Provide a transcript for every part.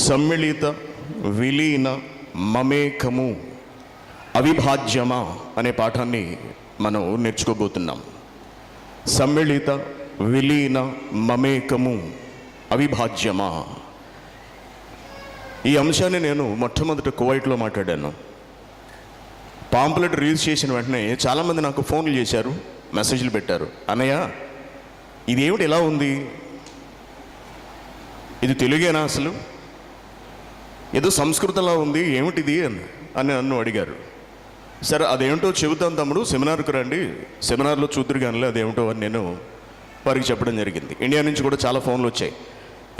సమ్మిళిత విలీన మమేకము అవిభాజ్యమా అనే పాఠాన్ని మనం నేర్చుకోబోతున్నాం. సమ్మిళిత విలీన మమేకము అవిభాజ్యమా, ఈ అంశాన్ని నేను మొట్టమొదట కువైట్లో మాట్లాడాను. పాంప్లెట్ రిలీజ్ చేసిన వెంటనే చాలామంది నాకు ఫోన్లు చేశారు, మెసేజ్లు పెట్టారు. అన్నయ్య, ఇదేమిటి ఎలా ఉంది, ఇది తెలుగేనా, అసలు ఏదో సంస్కృతంలా ఉంది, ఏమిటిది అని నన్ను అడిగారు. సరే, అదేమిటో చెబుతాను తమ్ముడు, సెమినార్కు రండి, సెమినార్లో చూద్దరు కానీ అదేమిటో అని నేను వారికి చెప్పడం జరిగింది. ఇండియా నుంచి కూడా చాలా ఫోన్లు వచ్చాయి.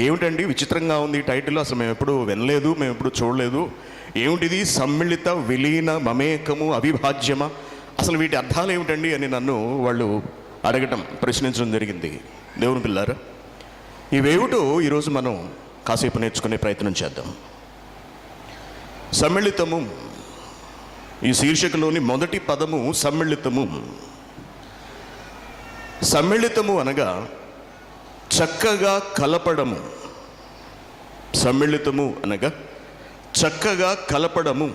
ఏమిటండి విచిత్రంగా ఉంది టైటిల్, అసలు మేము ఎప్పుడు వినలేదు, మేము ఎప్పుడు చూడలేదు, ఏమిటిది సమ్మిళిత విలీన మమేకము అవిభాజ్యమా, అసలు వీటి అర్థాలు ఏమిటండి అని నన్ను వాళ్ళు అడగటం, ప్రశ్నించడం జరిగింది. దేవుని పిల్లారా, ఇవేమిటో ఈరోజు మనం కాసేపు నేర్చుకునే ప్రయత్నం చేద్దాం. సమ్మిళితము, ఈ శీర్షికలోని మొదటి పదము సమ్మిళితము. సమ్మిళితము అనగా చక్కగా కలపడము. సమ్మిళితము అనగా చక్కగా కలపడము.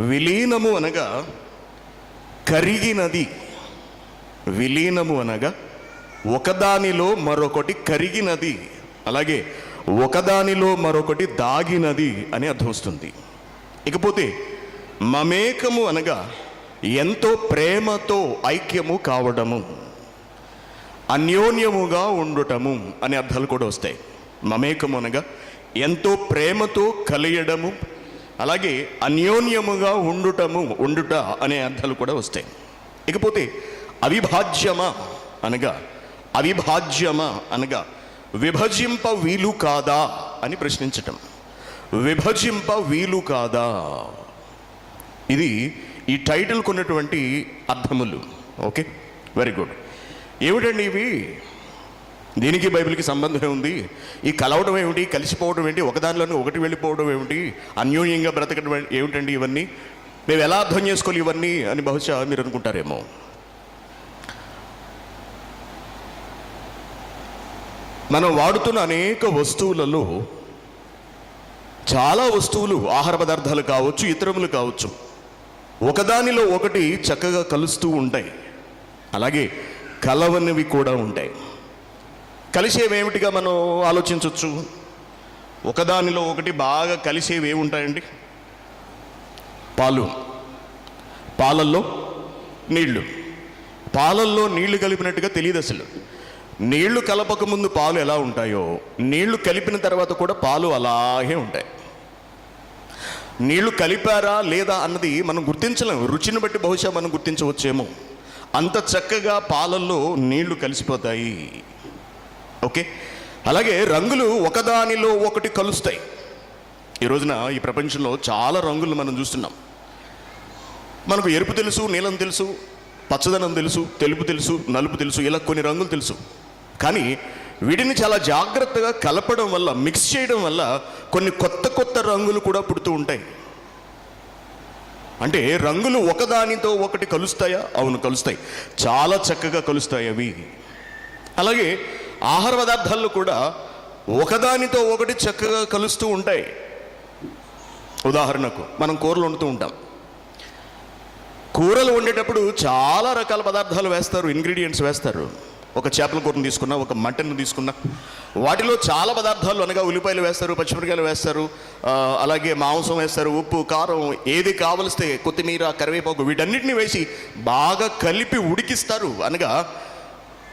విలీనము అనగా కరిగినది. విలీనము అనగా ఒకదానిలో మరొకటి కరిగినది, అలాగే ఒకదానిలో మరొకటి దాగినది అని అర్థం వస్తుంది. ఇకపోతే మమేకము అనగా ఎంతో ప్రేమతో ఐక్యము కావడము, అన్యోన్యముగా ఉండటము అనే అర్థాలు కూడా వస్తాయి. మమేకము అనగా ఎంతో ప్రేమతో కలియడము, అలాగే అన్యోన్యముగా ఉండుట అనే అర్థాలు కూడా వస్తాయి. ఇకపోతే అవిభాజ్యమా అనగా విభజింప వీలు కాదా అని ప్రశ్నించటం. విభజింప వీలు కాదా, ఇది ఈ టైటిల్కు ఉన్నటువంటి అర్థములు. Okay, very good. ఏమిటండి ఇవి, దీనికి బైబిల్కి సంబంధం ఉంది, ఈ కలవడం ఏమిటి, కలిసిపోవడం ఏంటి, ఒకదానిలోనే ఒకటి వెళ్ళిపోవడం ఏమిటి, అన్యోన్యంగా బ్రతకడం ఏమిటండి, ఇవన్నీ మేము ఎలా అర్థం చేసుకోవాలి ఇవన్నీ అని బహుశా మీరు అనుకుంటారేమో. మనం వాడుతున్న అనేక వస్తువులలో చాలా వస్తువులు, ఆహార పదార్థాలు కావచ్చు, ఇతరములు కావచ్చు, ఒకదానిలో ఒకటి చక్కగా కలుస్తూ ఉంటాయి, అలాగే కలవనివి కూడా ఉంటాయి. కలిసేవేమిటిగా మనం ఆలోచించవచ్చు. ఒకదానిలో ఒకటి బాగా కలిసేవి ఏముంటాయండి? పాలు, పాలల్లో నీళ్లు. పాలల్లో నీళ్లు కలిపినట్టుగా తెలియదు అసలు. నీళ్లు కలపక ముందు పాలు ఎలా ఉంటాయో, నీళ్లు కలిపిన తర్వాత కూడా పాలు అలాగే ఉంటాయి. నీళ్లు కలిపారా లేదా అన్నది మనం గుర్తించలేము, రుచిని బట్టి బహుశా మనం గుర్తించవచ్చేమో. అంత చక్కగా పాలల్లో నీళ్లు కలిసిపోతాయి. ఓకే, అలాగే రంగులు ఒకదానిలో ఒకటి కలుస్తాయి. ఈ రోజున ఈ ప్రపంచంలో చాలా రంగులు మనం చూస్తున్నాం. మనకు ఎరుపు తెలుసు, నీలం తెలుసు, పచ్చదనం తెలుసు, తెలుపు తెలుసు, నలుపు తెలుసు, ఇలా కొన్ని రంగులు తెలుసు. కానీ వీటిని చాలా జాగ్రత్తగా కలపడం వల్ల, మిక్స్ చేయడం వల్ల కొన్ని కొత్త కొత్త రంగులు కూడా పుడుతూ ఉంటాయి. అంటే రంగులు ఒకదానితో ఒకటి కలుస్తాయా? అవును, కలుస్తాయి, చాలా చక్కగా కలుస్తాయి అవి. అలాగే ఆహార పదార్థాల్లో కూడా ఒకదానితో ఒకటి చక్కగా కలుస్తూ ఉంటాయి. ఉదాహరణకు మనం కూరలు వండుతూ ఉంటాం. కూరలు వండేటప్పుడు చాలా రకాల పదార్థాలు వేస్తారు, ఇంగ్రీడియంట్స్ వేస్తారు. ఒక చేపల కూరను తీసుకున్నా, ఒక మటన్ తీసుకున్నా, వాటిలో చాలా పదార్థాలు అనగా ఉల్లిపాయలు వేస్తారు, పచ్చిమిరకాయలు వేస్తారు, అలాగే మాంసం వేస్తారు, ఉప్పు, కారం, ఏది కావలిస్తే కొత్తిమీర, కరివేపాకు, వీటన్నిటిని వేసి బాగా కలిపి ఉడికిస్తారు. అనగా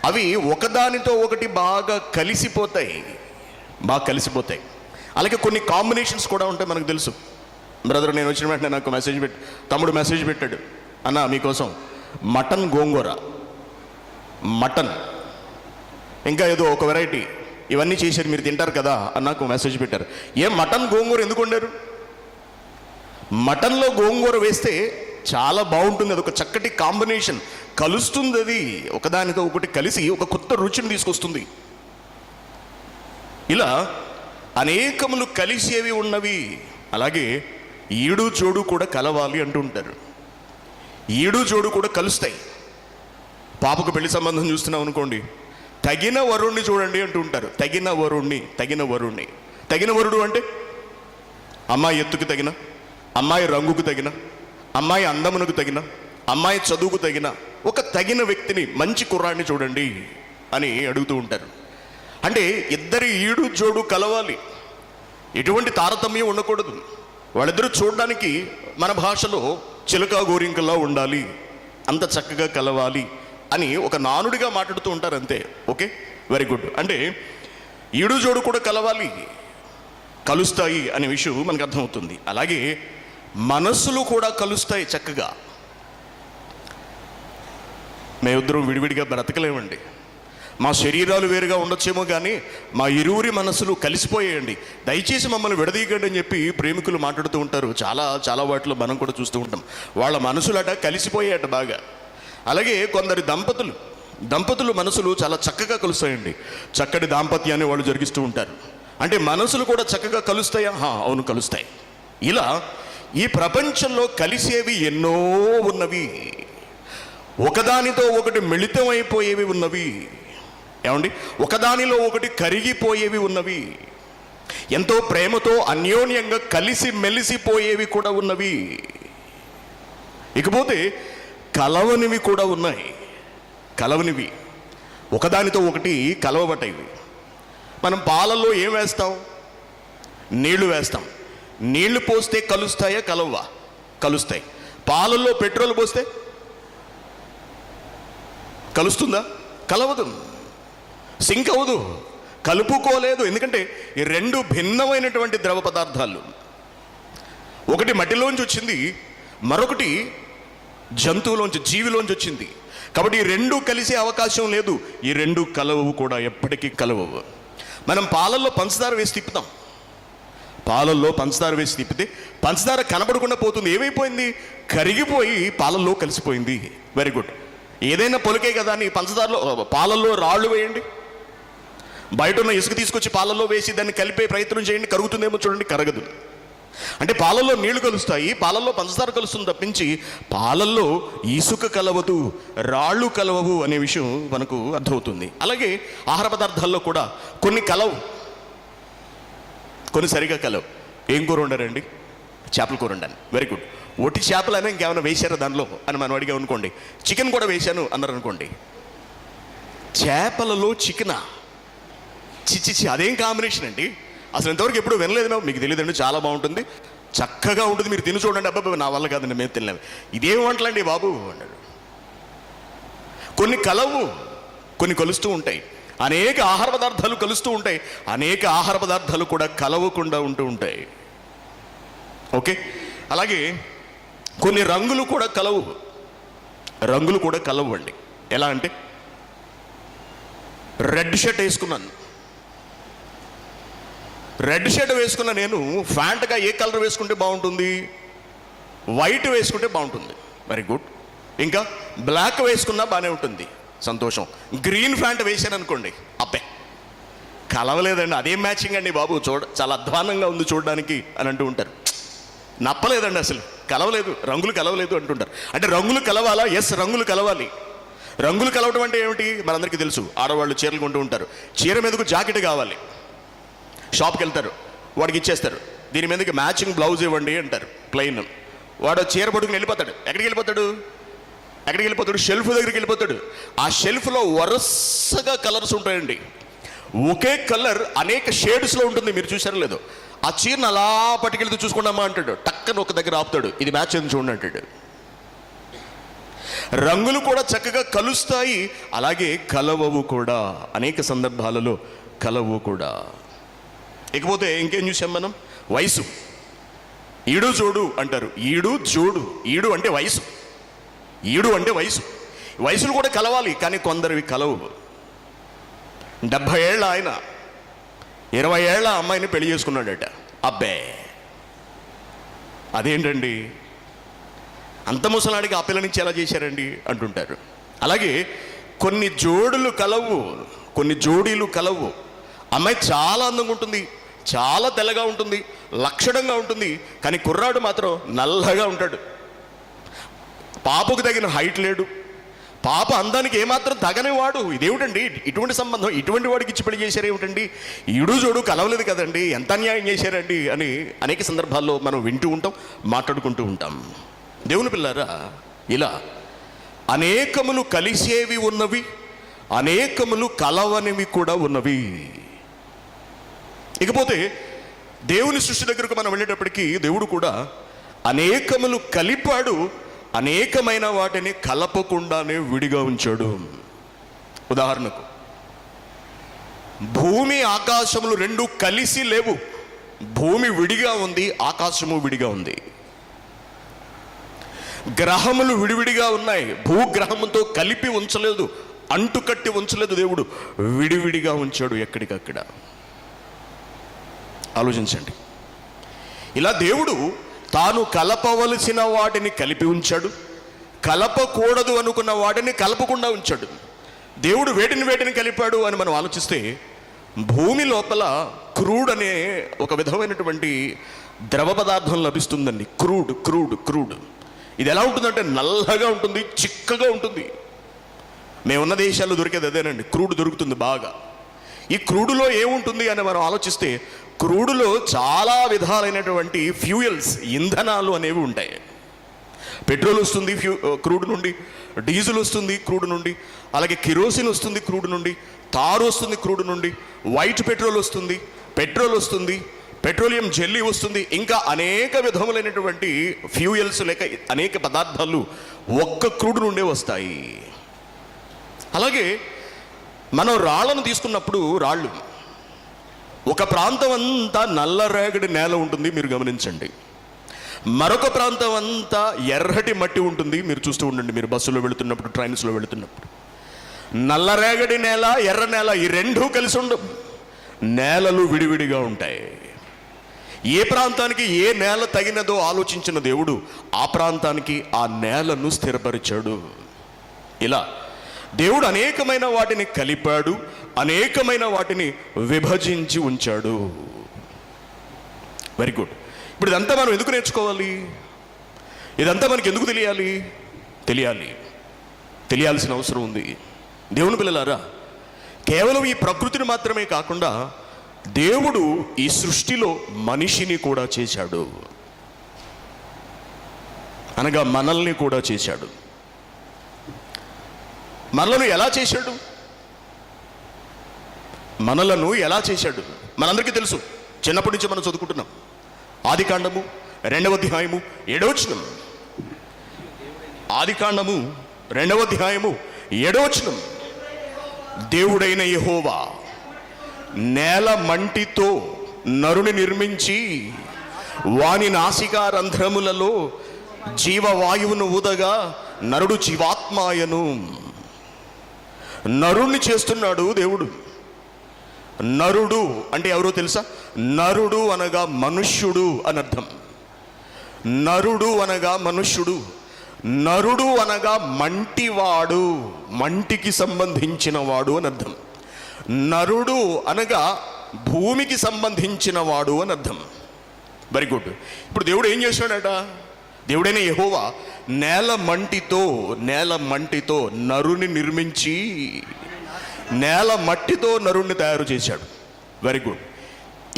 అవి ఒకదానితో ఒకటి బాగా కలిసిపోతాయి. అలాగే కొన్ని కాంబినేషన్స్ కూడా ఉంటాయి, మనకు తెలుసు. బ్రదర్ నేను వచ్చిన వెంటనే నాకు తమ్ముడు మెసేజ్ పెట్టాడు, అన్న మీకోసం మటన్ గోంగూర, మటన్ ఇంకా ఏదో ఒక వెరైటీ, ఇవన్నీ చేశారు, మీరు తింటారు కదా అని నాకు మెసేజ్ పెట్టారు. మటన్ గోంగూర ఎందుకు వండారు? మటన్లో గోంగూర వేస్తే చాలా బాగుంటుంది, అది ఒక చక్కటి కాంబినేషన్, కలుస్తుంది, అది ఒకదానితో ఒకటి కలిసి ఒక కొత్త రుచిని తీసుకొస్తుంది. ఇలా అనేకములు కలిసేవి ఉన్నవి. అలాగే ఈడు జోడు కూడా కలవాలి అంటూ ఉంటారు. ఈడు జోడు కూడా కలుస్తాయి. పాపకు పెళ్లి సంబంధం చూస్తున్నాం అనుకోండి, తగిన వరుణ్ణి చూడండి అంటూ ఉంటారు. తగిన వరుణ్ణి తగిన వరుడు అంటే అమ్మాయి ఎత్తుకు తగిన, అమ్మాయి రంగుకు తగిన, అమ్మాయి అందమునకు తగిన, అమ్మాయి చదువుకు తగిన ఒక తగిన వ్యక్తిని, మంచి కుర్రాడిని చూడండి అని అడుగుతూ ఉంటారు. అంటే ఇద్దరి ఈడు జోడు కలవాలి, ఎటువంటి తారతమ్యం ఉండకూడదు. వాళ్ళిద్దరూ చూడడానికి మన భాషలో చిలక గోరింకల్లా ఉండాలి, అంత చక్కగా కలవాలి అని ఒక నానుడిగా మాట్లాడుతూ ఉంటారు అంతే. Okay, very good. అంటే ఈడు జోడు కూడా కలవాలి, కలుస్తాయి అనే విషయం మనకు అర్థమవుతుంది. అలాగే మనస్సులు కూడా కలుస్తాయి చక్కగా. మేమిద్దరం విడివిడిగా బ్రతకలేమండి. మా శరీరాలు వేరుగా ఉండొచ్చేమో కానీ మా ఇరువురి మనసులు కలిసిపోయాయండి. దయచేసి మమ్మల్ని విడదీయకండి అని చెప్పి ప్రేమికులు మాట్లాడుతూ ఉంటారు. చాలా చాలా వాటిలో మనం కూడా చూస్తూ ఉంటాం. వాళ్ళ మనసులట కలిసిపోయాయట బాగా. అలాగే కొందరి దంపతులు మనసులు చాలా చక్కగా కలుస్తాయండి. చక్కటి దాంపత్యాన్ని వాళ్ళు జరిగిస్తూ ఉంటారు. అంటే మనసులు కూడా చక్కగా కలుస్తాయా? అవును, కలుస్తాయి. ఇలా ఈ ప్రపంచంలో కలిసేవి ఎన్నో ఉన్నవి, ఒకదానితో ఒకటి మిళితమైపోయేవి ఉన్నవి. ఏమండి, ఒకదానిలో ఒకటి కరిగిపోయేవి ఉన్నవి, ఎంతో ప్రేమతో అన్యోన్యంగా కలిసి మెలిసిపోయేవి కూడా ఉన్నవి. ఇకపోతే కలవనివి కూడా ఉన్నాయి. కలవనివి ఒకదానితో ఒకటి కలవబట్టేవి. మనం పాలల్లో ఏం వేస్తాం? నీళ్లు వేస్తాం. నీళ్లు పోస్తే కలుస్తాయా? కలవవా? కలుస్తాయి. పాలల్లో పెట్రోల్ పోస్తే కలుస్తుందా? కలవదు, సింక్ అవ్వదు, కలుపుకోలేదు. ఎందుకంటే ఈ రెండు భిన్నమైనటువంటి ద్రవ పదార్థాలు. ఒకటి మట్టిలోంచి వచ్చింది, మరొకటి జంతువులోంచి, జీవిలోంచి వచ్చింది. కాబట్టి ఈ రెండు కలిసే అవకాశం లేదు. ఈ రెండు కలవవు కూడా, ఎప్పటికీ కలవవు. మనం పాలల్లో పంచదార వేసి తిప్పుతాం. పాలల్లో పంచదార వేసి తిప్పితే పంచదార కనబడకుండా పోతుంది. ఏమైపోయింది? కరిగిపోయి పాలల్లో కలిసిపోయింది. Very good. ఏదైనా పొలికే కదా అని పంచదారలో, పాలల్లో రాళ్ళు వేయండి, బయట ఉన్న ఇసుక తీసుకొచ్చి పాలల్లో వేసి దాన్ని కలిపే ప్రయత్నం చేయండి, కరుగుతుందేమో చూడండి, కరగదు. అంటే పాలల్లో నీళ్లు కలుస్తాయి, పాలల్లో పంచదార కలుస్తుంది తప్పించి పాలల్లో ఇసుక కలవదు, రాళ్ళు కలవవు అనే విషయం మనకు అర్థమవుతుంది. అలాగే ఆహార పదార్థాల్లో కూడా కొన్ని కలవు, కొన్ని సరిగా కలవు. ఏం కూర వండారండి? చేపల కూర వండాను. Very good. ఒట్టి చేపలైనా ఇంకేమైనా వేశారా దానిలో అని మనం అడిగా అనుకోండి. చికెన్ కూడా వేశాను అన్నారు అనుకోండి. చేపలలో చికెనా? చిచ్చిచి, అదేం కాంబినేషన్ అండి? అసలు ఇంతవరకు ఎప్పుడు వినలేదు. మీకు తెలియదండి, చాలా బాగుంటుంది, చక్కగా ఉంటుంది, మీరు తిని చూడండి. అబ్బాబా నా వల్ల కాదండి, మేము తినలేము. ఇదేం వంటలండి బాబు అన్నాడు. కొన్ని కలవు, కొన్ని కలుస్తూ ఉంటాయి. అనేక ఆహార పదార్థాలు కలుస్తూ ఉంటాయి, అనేక ఆహార పదార్థాలు కూడా కలవకుండా ఉంటూ ఉంటాయి. ఓకే. అలాగే కొన్ని రంగులు కూడా కలవు, రంగులు కూడా కలవు అండి. ఎలా అంటే, రెడ్ షర్ట్ వేసుకున్నాను, రెడ్ షర్ట్ వేసుకున్న నేను ఫ్యాంట్గా ఏ కలర్ వేసుకుంటే బాగుంటుంది? వైట్ వేసుకుంటే బాగుంటుంది. Very good. ఇంకా బ్లాక్ వేసుకున్నా బాగానే ఉంటుంది, సంతోషం. గ్రీన్ ప్యాంట్ వేసాను అనుకోండి, అబ్బే కలవలేదండి, అదేం మ్యాచింగ్ అండి బాబు, చాలా అధ్వానంగా ఉంది చూడడానికి అని అంటూ ఉంటారు. నప్పలేదండి, అసలు కలవలేదు, రంగులు కలవలేదు అంటుంటారు. అంటే రంగులు కలవాలా? ఎస్, రంగులు కలవాలి. రంగులు కలవడం అంటే ఏమిటి మనందరికీ తెలుసు. ఆడవాళ్ళు చీరలు కొంటూ ఉంటారు, చీర మీదకు జాకెట్ కావాలి, షాప్కి వెళ్తారు, వాడికి ఇచ్చేస్తారు, దీని మీదకి మ్యాచింగ్ బ్లౌజ్ ఇవ్వండి అంటారు, ప్లెయిన్. వాడు చీర పట్టుకుని వెళ్ళిపోతాడు. ఎక్కడికి వెళ్ళిపోతాడు? షెల్ఫ్ దగ్గరికి వెళ్ళిపోతాడు. ఆ షెల్ఫ్లో వరుసగా కలర్స్ ఉంటాయండి. ఒకే కలర్ అనేక షేడ్స్లో ఉంటుంది, మీరు చూసారో లేదో. ఆ చీరను అలా పట్టుకెళ్తూ చూసుకున్నామా అంటాడు, టక్కన ఒక దగ్గర ఆపుతాడు, ఇది మ్యాచ్ అని చూడండి అంటాడు. రంగులు కూడా చక్కగా కలుస్తాయి, అలాగే కలవవు కూడా, అనేక సందర్భాలలో కలవు కూడా. ఇకపోతే ఇంకేం చూసాం మనం? వయసు. ఈడు జోడు అంటారు. ఈడు జోడు, ఈడు అంటే వయసు, ఈడు అంటే వయసు. వయసులు కూడా కలవాలి, కానీ కొందరివి కలవు. 70 ఏళ్ళ ఆయన 20 ఏళ్ళ అమ్మాయిని పెళ్లి చేసుకున్నాడట. అబ్బే అదేంటండి, అంత ముసలాడికి ఆ పిల్లనిచ్చి ఎలా చేశారండి అంటుంటారు. అలాగే కొన్ని జోడులు కలవు, కొన్ని జోడీలు కలవు. అమ్మాయి చాలా అందంగా ఉంటుంది, చాలా తెల్లగా ఉంటుంది, లక్షణంగా ఉంటుంది, కానీ కుర్రాడు మాత్రం నల్లగా ఉంటాడు. పాపకు తగిన హైట్ లేడు, పాప అందానికి ఏమాత్రం తగనివాడు. ఇదేమిటండి ఇటువంటి సంబంధం, ఇటువంటి వాడికి ఇచ్చి పెళ్లి చేశారు ఏమిటండి, ఈడు జోడు కలవలేదు కదండి, ఎంత అన్యాయం చేశారండి అని అనేక సందర్భాల్లో మనం వింటూ ఉంటాం, మాట్లాడుకుంటూ ఉంటాం. దేవుని పిల్లారా, ఇలా అనేకములు కలిసేవి ఉన్నవి, అనేకములు కలవనివి కూడా ఉన్నవి. ఇకపోతే దేవుని సృష్టి దగ్గరకు మనం వెళ్ళేటప్పటికీ దేవుడు కూడా అనేకములు కలిపాడు, అనేకమైన వాటిని కలపకుండానే విడిగా ఉంచాడు. ఉదాహరణకు భూమి ఆకాశములు రెండు కలిసి లేవు, భూమి విడిగా ఉంది, ఆకాశము విడిగా ఉంది. గ్రహములు విడివిడిగా ఉన్నాయి, భూగ్రహముతో కలిపి ఉంచలేదు, అంటుకట్టి ఉంచలేదు, దేవుడు విడివిడిగా ఉంచాడు ఎక్కడికక్కడ. ఆలోచించండి. ఇలా దేవుడు తాను కలపవలసిన వాటిని కలిపి ఉంచాడు, కలపకూడదు అనుకున్న వాటిని కలపకుండా ఉంచాడు. దేవుడు వేటిని కలిపాడు అని మనం ఆలోచిస్తే, భూమి లోపల క్రూడ్ అనే ఒక విధమైనటువంటి ద్రవ పదార్థం లభిస్తుందండి. క్రూడ్ ఇది ఎలా ఉంటుందంటే నల్లగా ఉంటుంది, చిక్కగా ఉంటుంది. మేమున్న దేశాల్లో దొరికేది అదేనండి, క్రూడ్ దొరుకుతుంది బాగా. ఈ క్రూడులో ఏముంటుంది అని మనం ఆలోచిస్తే, క్రూడులో చాలా విధాలైనటువంటి ఫ్యూయల్స్, ఇంధనాలు అనేవి ఉంటాయి. పెట్రోల్ వస్తుంది క్రూడ్ నుండి, డీజిల్ వస్తుంది క్రూడ్ నుండి, అలాగే కిరోసిన్ వస్తుంది క్రూడ్ నుండి, తారు వస్తుంది క్రూడ్ నుండి, వైట్ పెట్రోల్ వస్తుంది, పెట్రోలియం జెల్లీ వస్తుంది, ఇంకా అనేక విధములైనటువంటి ఫ్యూయల్స్ లేక అనేక పదార్థాలు ఒక్క క్రూడ్ నుండే వస్తాయి. అలాగే మనం రాళ్లను తీసుకున్నప్పుడు, రాళ్ళు ఒక ప్రాంతం అంతా నల్లరేగడి నేల ఉంటుంది, మీరు గమనించండి. మరొక ప్రాంతం అంతా ఎర్రటి మట్టి ఉంటుంది, మీరు చూస్తూ ఉండండి. మీరు బస్సులో వెళుతున్నప్పుడు, ట్రైన్స్లో వెళుతున్నప్పుడు నల్లరేగడి నేల, ఎర్ర నేల ఈ రెండూ కలిసి ఉండవు, నేలలు విడివిడిగా ఉంటాయి. ఏ ప్రాంతానికి ఏ నేల తగినదో ఆలోచించిన దేవుడు ఆ ప్రాంతానికి ఆ నేలను స్థిరపరిచాడు. ఇలా దేవుడు అనేకమైన వాటిని కలిపాడు, అనేకమైన వాటిని విభజించి ఉంచాడు. Very good. ఇప్పుడు ఇదంతా మనం ఎందుకు నేర్చుకోవాలి? ఇదంతా మనకి ఎందుకు తెలియాల్సిన అవసరం ఉంది. దేవుని పిల్లలారా, కేవలం ఈ ప్రకృతిని మాత్రమే కాకుండా దేవుడు ఈ సృష్టిలో మనిషిని కూడా చేశాడు, అనగా మనల్ని కూడా చేశాడు. మనలను ఎలా చేశాడు? మనందరికీ తెలుసు, చిన్నప్పటి నుంచి మనం చదువుకుంటున్నాం. ఆదికాండము 2వ అధ్యాయము 7వ వచనం. ఆదికాండము 2వ అధ్యాయము 7వ వచనం. దేవుడైన యెహోవా నేల మంటితో నరుని నిర్మించి వాని నాసికా రంధ్రములలో జీవవాయువును ఊదగా నరుడు జీవాత్మాయను. నరుణ్ణి చేస్తున్నాడు దేవుడు. నరుడు అంటే ఎవరో తెలుసా? నరుడు అనగా మనుష్యుడు అని అర్థం. నరుడు అనగా మనుష్యుడు, నరుడు అనగా మంటివాడు, మంటికి సంబంధించిన వాడు అని అర్థం. నరుడు అనగా భూమికి సంబంధించిన వాడు అని అర్థం. Very good. ఇప్పుడు దేవుడు ఏం చేశాడట? దేవుడైన యెహోవా నేల మంటితో నరుని నిర్మించి, నేల మట్టితో నరుణ్ణి తయారు చేశాడు. Very good.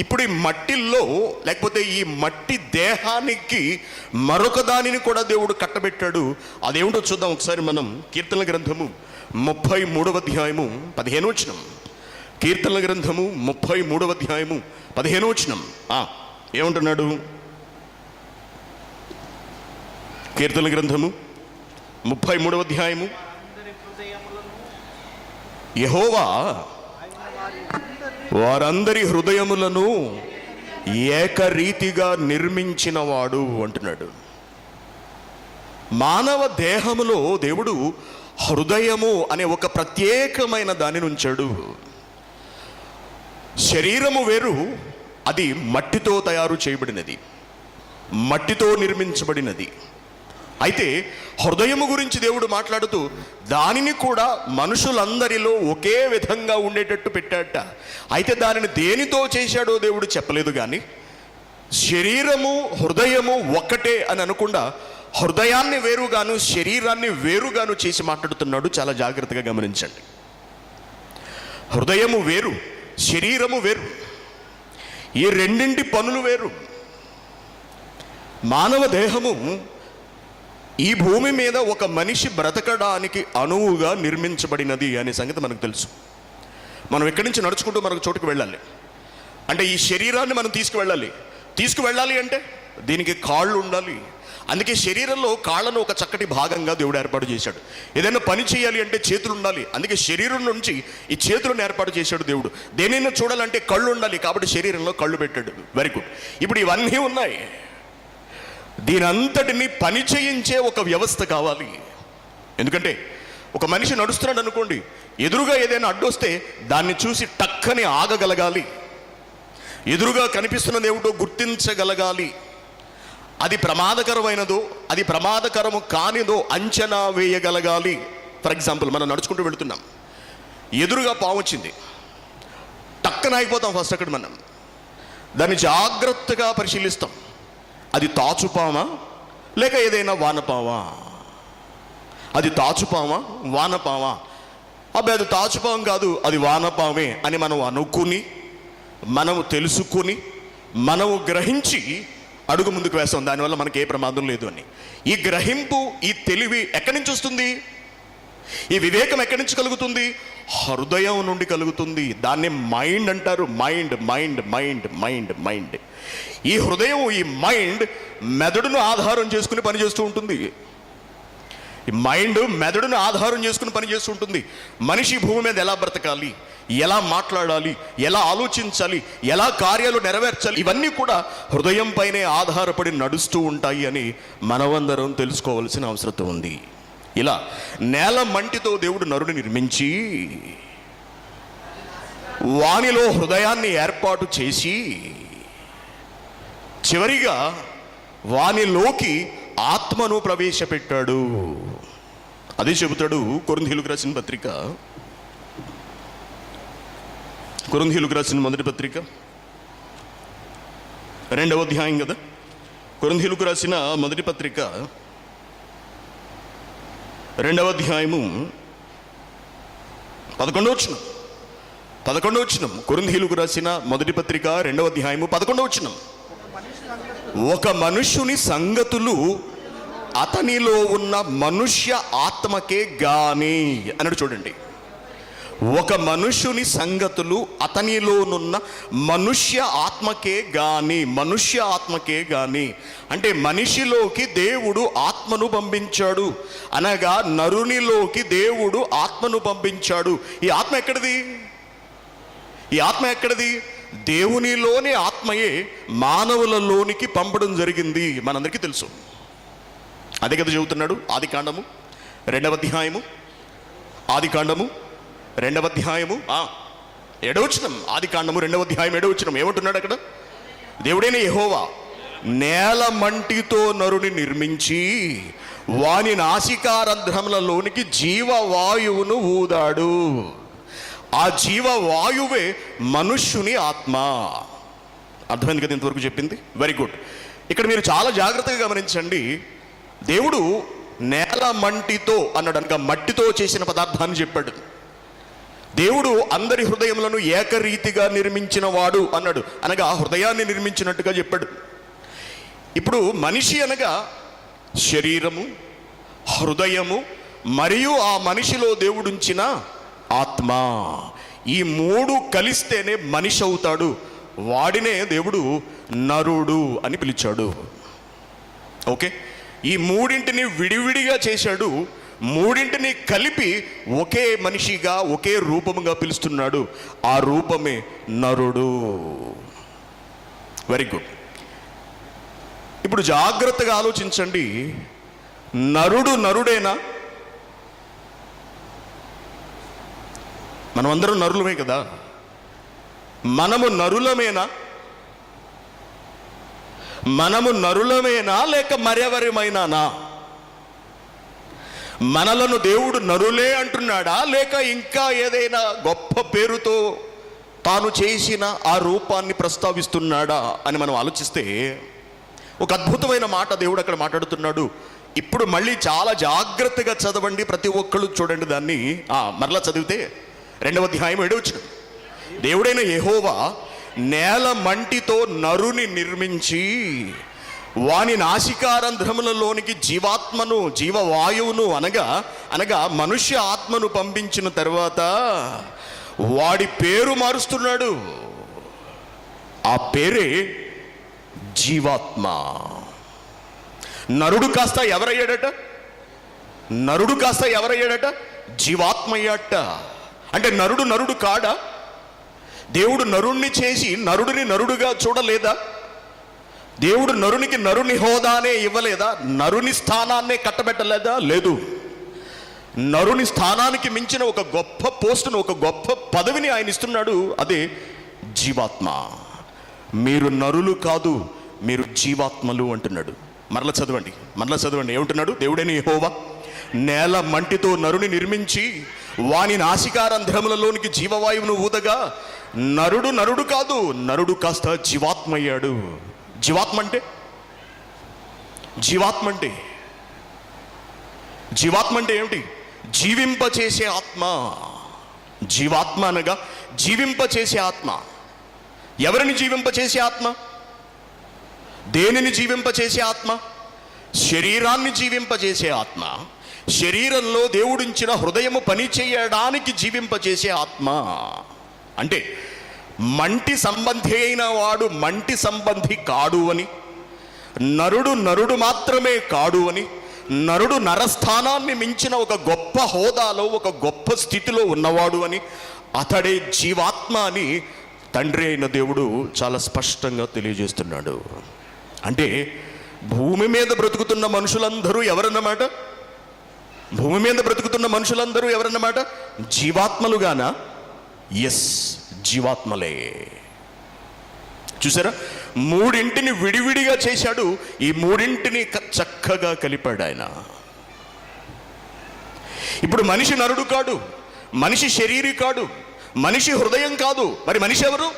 ఇప్పుడు ఈ మట్టిల్లో, లేకపోతే ఈ మట్టి దేహానికి మరొక దానిని కూడా దేవుడు కట్టబెట్టాడు. అదేమిటో చూద్దాం ఒకసారి మనం. కీర్తనల గ్రంథము 33వ అధ్యాయము 15వ వచనం. కీర్తనల గ్రంథము 33వ అధ్యాయము 15వ వచనం. ఏమంటున్నాడు? కీర్తనల గ్రంథము 33వ అధ్యాయము. యెహోవా వారందరి హృదయములను ఏకరీతిగా నిర్మించినవాడు అంటున్నాడు. మానవ దేహములో దేవుడు హృదయము అనే ఒక ప్రత్యేకమైన దానిని ఉంచాడు. శరీరము వేరు, అది మట్టితో తయారు చేయబడినది, మట్టితో నిర్మించబడినది. అయితే హృదయము గురించి దేవుడు మాట్లాడుతూ దానిని కూడా మనుషులందరిలో ఒకే విధంగా ఉండేటట్టు పెట్టాట. అయితే దానిని దేనితో చేశాడో దేవుడు చెప్పలేదు, కానీ శరీరము హృదయము ఒక్కటే అని అనకుండా హృదయాన్ని వేరుగాను శరీరాన్ని వేరుగాను చేసి మాట్లాడుతున్నాడు. చాలా జాగ్రత్తగా గమనించండి. హృదయము వేరు, శరీరము వేరు. ఈ రెండింటి పనులు వేరు. మానవ దేహము ఈ భూమి మీద ఒక మనిషి బ్రతకడానికి అనువుగా నిర్మించబడినది అనే సంగతి మనకు తెలుసు. మనం ఎక్కడి నుంచి నడుచుకుంటూ మరొక చోటుకు వెళ్ళాలి అంటే ఈ శరీరాన్ని మనం తీసుకువెళ్ళాలి అంటే దీనికి కాళ్ళు ఉండాలి. అందుకే శరీరంలో కాళ్ళను ఒక చక్కటి భాగంగా దేవుడు ఏర్పాటు చేశాడు. ఏదైనా పని చేయాలి అంటే చేతులు ఉండాలి. అందుకే శరీరం నుంచి ఈ చేతులను ఏర్పాటు చేశాడు దేవుడు. దేనైనా చూడాలంటే కళ్ళు ఉండాలి, కాబట్టి శరీరంలో కళ్ళు పెట్టాడు. Very good. ఇప్పుడు ఇవన్నీ ఉన్నాయి. దీనంతటిని పని చేయించే ఒక వ్యవస్థ కావాలి. ఎందుకంటే ఒక మనిషి నడుస్తున్నాడు అనుకోండి, ఎదురుగా ఏదైనా అడ్డొస్తే దాన్ని చూసి టక్కని ఆగగలగాలి. ఎదురుగా కనిపిస్తున్నది ఏమిటో గుర్తించగలగాలి. అది ప్రమాదకరమైనదో అది ప్రమాదకరము కానిదో అంచనా వేయగలగాలి. ఫర్ ఎగ్జాంపుల్, మనం నడుచుకుంటూ వెళుతున్నాం, ఎదురుగా పాము వచ్చింది, టక్కన ఆగిపోతాం. ఫస్ట్ అక్కడ మనం దాన్ని జాగ్రత్తగా పరిశీలిస్తాం. అది తాచుపామా లేక ఏదైనా వానపామా? అది తాచుపామా వానపామా? అబ్బాయి అది తాచుపాము కాదు, అది వానపామే అని మనం అనుకుని, మనము తెలుసుకుని, మనము గ్రహించి అడుగు ముందుకు వేస్తాం. దానివల్ల మనకి ఏ ప్రమాదం లేదు అని. ఈ గ్రహింపు, ఈ తెలివి ఎక్కడి నుంచి వస్తుంది? ఈ వివేకం ఎక్కడి నుంచి కలుగుతుంది? హృదయం నుండి కలుగుతుంది. దాన్ని మైండ్ అంటారు. Mind mind mind mind mind. ఈ హృదయం, ఈ మైండ్ మెదడును ఆధారం చేసుకుని పనిచేస్తూ ఉంటుంది. ఈ మైండ్ మెదడును ఆధారం చేసుకుని పనిచేస్తూ ఉంటుంది. మనిషి భూమి మీద ఎలా బ్రతకాలి, ఎలా మాట్లాడాలి, ఎలా ఆలోచించాలి, ఎలా కార్యాలు నెరవేర్చాలి, ఇవన్నీ కూడా హృదయం పైనే ఆధారపడి నడుస్తూ ఉంటాయి అని మనమందరం తెలుసుకోవాల్సిన అవసరం ఉంది. ఇలా నేల మంటితో దేవుడు నరుని నిర్మించి వానిలో హృదయాన్ని ఏర్పాటు చేసి చివరిగా వానిలోకి ఆత్మను ప్రవేశపెట్టాడు. అదే చెబుతాడు కొరింథీయులకు రాసిన పత్రిక, కొరింథీయులకు రాసిన మొదటి పత్రిక 2వ అధ్యాయం కదా. కొరింథీయులకు రాసిన మొదటి పత్రిక 2వ అధ్యాయము 11వ వచనం. కొరింథీయులకు రాసిన మొదటి పత్రిక 2వ అధ్యాయము 11వ వచనం. ఒక మనుష్యుని సంగతులు అతనిలో ఉన్న మనుష్య ఆత్మకే గాని అన్నాడు. చూడండి, ఒక మనుష్యుని సంగతులు అతనిలోనున్న మనుష్య ఆత్మకే గాని అంటే మనిషిలోకి దేవుడు ఆత్మను పంపించాడు. అనగా నరునిలోకి దేవుడు ఆత్మను పంపించాడు. ఈ ఆత్మ ఎక్కడిది? దేవునిలోని ఆత్మయే మానవులలోనికి పంపడం జరిగింది. మనందరికీ తెలుసు. అదే కదా చెబుతున్నాడు ఆది కాండము 2వ అధ్యాయము 7వ వచనం. ఆది కాండము 2వ అధ్యాయం 7వ వచనం ఏమంటున్నాడు అక్కడ? దేవుడైన యెహోవా నేల మంటితో నరుని నిర్మించి వాని నాసికారంధ్రములలోనికి జీవవాయువును ఊదాడు. ఆ జీవవాయువే మనుష్యుని ఆత్మ. అర్థమైంది కదా ఇంతవరకు చెప్పింది? Very good. ఇక్కడ మీరు చాలా జాగ్రత్తగా గమనించండి. దేవుడు నేల మంటితో అన్నాడు, అనగా మట్టితో చేసిన పదార్థాన్ని చెప్పాడు. దేవుడు అందరి హృదయములను ఏకరీతిగా నిర్మించిన వాడు అన్నాడు, అనగా హృదయాన్ని నిర్మించినట్టుగా చెప్పాడు. ఇప్పుడు మనిషి అనగా శరీరము, హృదయము మరియు ఆ మనిషిలో దేవుడుంచిన ఆత్మ, ఈ మూడు కలిస్తేనే మనిషి అవుతాడు. వాడినే దేవుడు నరుడు అని పిలిచాడు. ఓకే, ఈ మూడింటిని విడివిడిగా చేశాడు, మూడింటిని కలిపి ఒకే మనిషిగా ఒకే రూపముగా పిలుస్తున్నాడు. ఆ రూపమే నరుడు. Very good. ఇప్పుడు జాగ్రత్తగా ఆలోచించండి. నరుడు నరుడేనా? మనమందరం నరులమే కదా. మనము నరులమేనా లేక మరెవరిమైనానా? మనలను దేవుడు నరులే అంటున్నాడా లేక ఇంకా ఏదైనా గొప్ప పేరుతో తాను చేసిన ఆ రూపాన్ని ప్రస్తావిస్తున్నాడా అని మనం ఆలోచిస్తే ఒక అద్భుతమైన మాట దేవుడు అక్కడ మాట్లాడుతున్నాడు. ఇప్పుడు మళ్ళీ చాలా జాగ్రత్తగా చదవండి, ప్రతి ఒక్కళ్ళు చూడండి దాన్ని. మరలా చదివితే 2వ అధ్యాయం 7వ వచనం. దేవుడైన యెహోవా నేల మంటితో నరుని నిర్మించి వాని నాసికారంధ్రములలోనికి జీవాత్మను, జీవవాయువును అనగా మనుష్య ఆత్మను పంపించిన తర్వాత వాడి పేరు మారుస్తున్నాడు. ఆ పేరే జీవాత్మ. నరుడు కాస్త ఎవరయ్యాడట? జీవాత్మ అయ్యాట. అంటే నరుడు కాడా? దేవుడు నరుణ్ణి చేసి నరుడిని నరుడుగా చూడలేదా? దేవుడు నరునికి నరుని హోదానే ఇవ్వలేదా? నరుని స్థానాన్నే కట్టబెట్టలేదా? లేదు. నరుని స్థానానికి మించిన ఒక గొప్ప పోస్టును, ఒక గొప్ప పదవిని ఆయన ఇస్తున్నాడు. అదే జీవాత్మ. మీరు నరులు కాదు, మీరు జీవాత్మలు అంటున్నాడు. మరలా చదవండి. ఏమంటున్నాడు? దేవుడైన యెహోవా నేల మంటితో నరుని నిర్మించి వాని నాసికారంధ్రములలోనికి జీవవాయువును ఊదగా నరుడు కాదు, నరుడు కాస్త జీవాత్మ అయ్యాడు. జీవాత్మ అంటే ఏమిటి? జీవింపచేసే ఆత్మ. జీవాత్మ అనగా జీవింపచేసే ఆత్మ. ఎవరిని జీవింపచేసే ఆత్మ? దేనిని జీవింపచేసే ఆత్మ? శరీరాన్ని జీవింపచేసే ఆత్మ. శరీరంలో దేవుడించిన హృదయము పని చేయడానికి జీవింపచేసే ఆత్మ. అంటే మంటి సంబంధి అయిన వాడు మంటి సంబంధి కాడు అని, నరుడు మాత్రమే కాడు అని, నరుడు నరస్థానాన్ని మించిన ఒక గొప్ప హోదాలో, ఒక గొప్ప స్థితిలో ఉన్నవాడు అని, అతడే జీవాత్మ అని తండ్రి అయిన దేవుడు చాలా స్పష్టంగా తెలియజేస్తున్నాడు. అంటే భూమి మీద బ్రతుకుతున్న మనుషులందరూ ఎవరన్నమాట? జీవాత్మలుగానా? ఎస్, జీవాత్మలే. చూసారా? మూడింటిని విడివిడిగా చేశాడు, ఈ మూడింటిని చక్కగా కలిపాడు ఆయన. ఇప్పుడు మనిషి నరుడు కాడు, మనిషి శరీరి కాడు, మనిషి హృదయం కాదు. మరి మనిషి ఎవరు?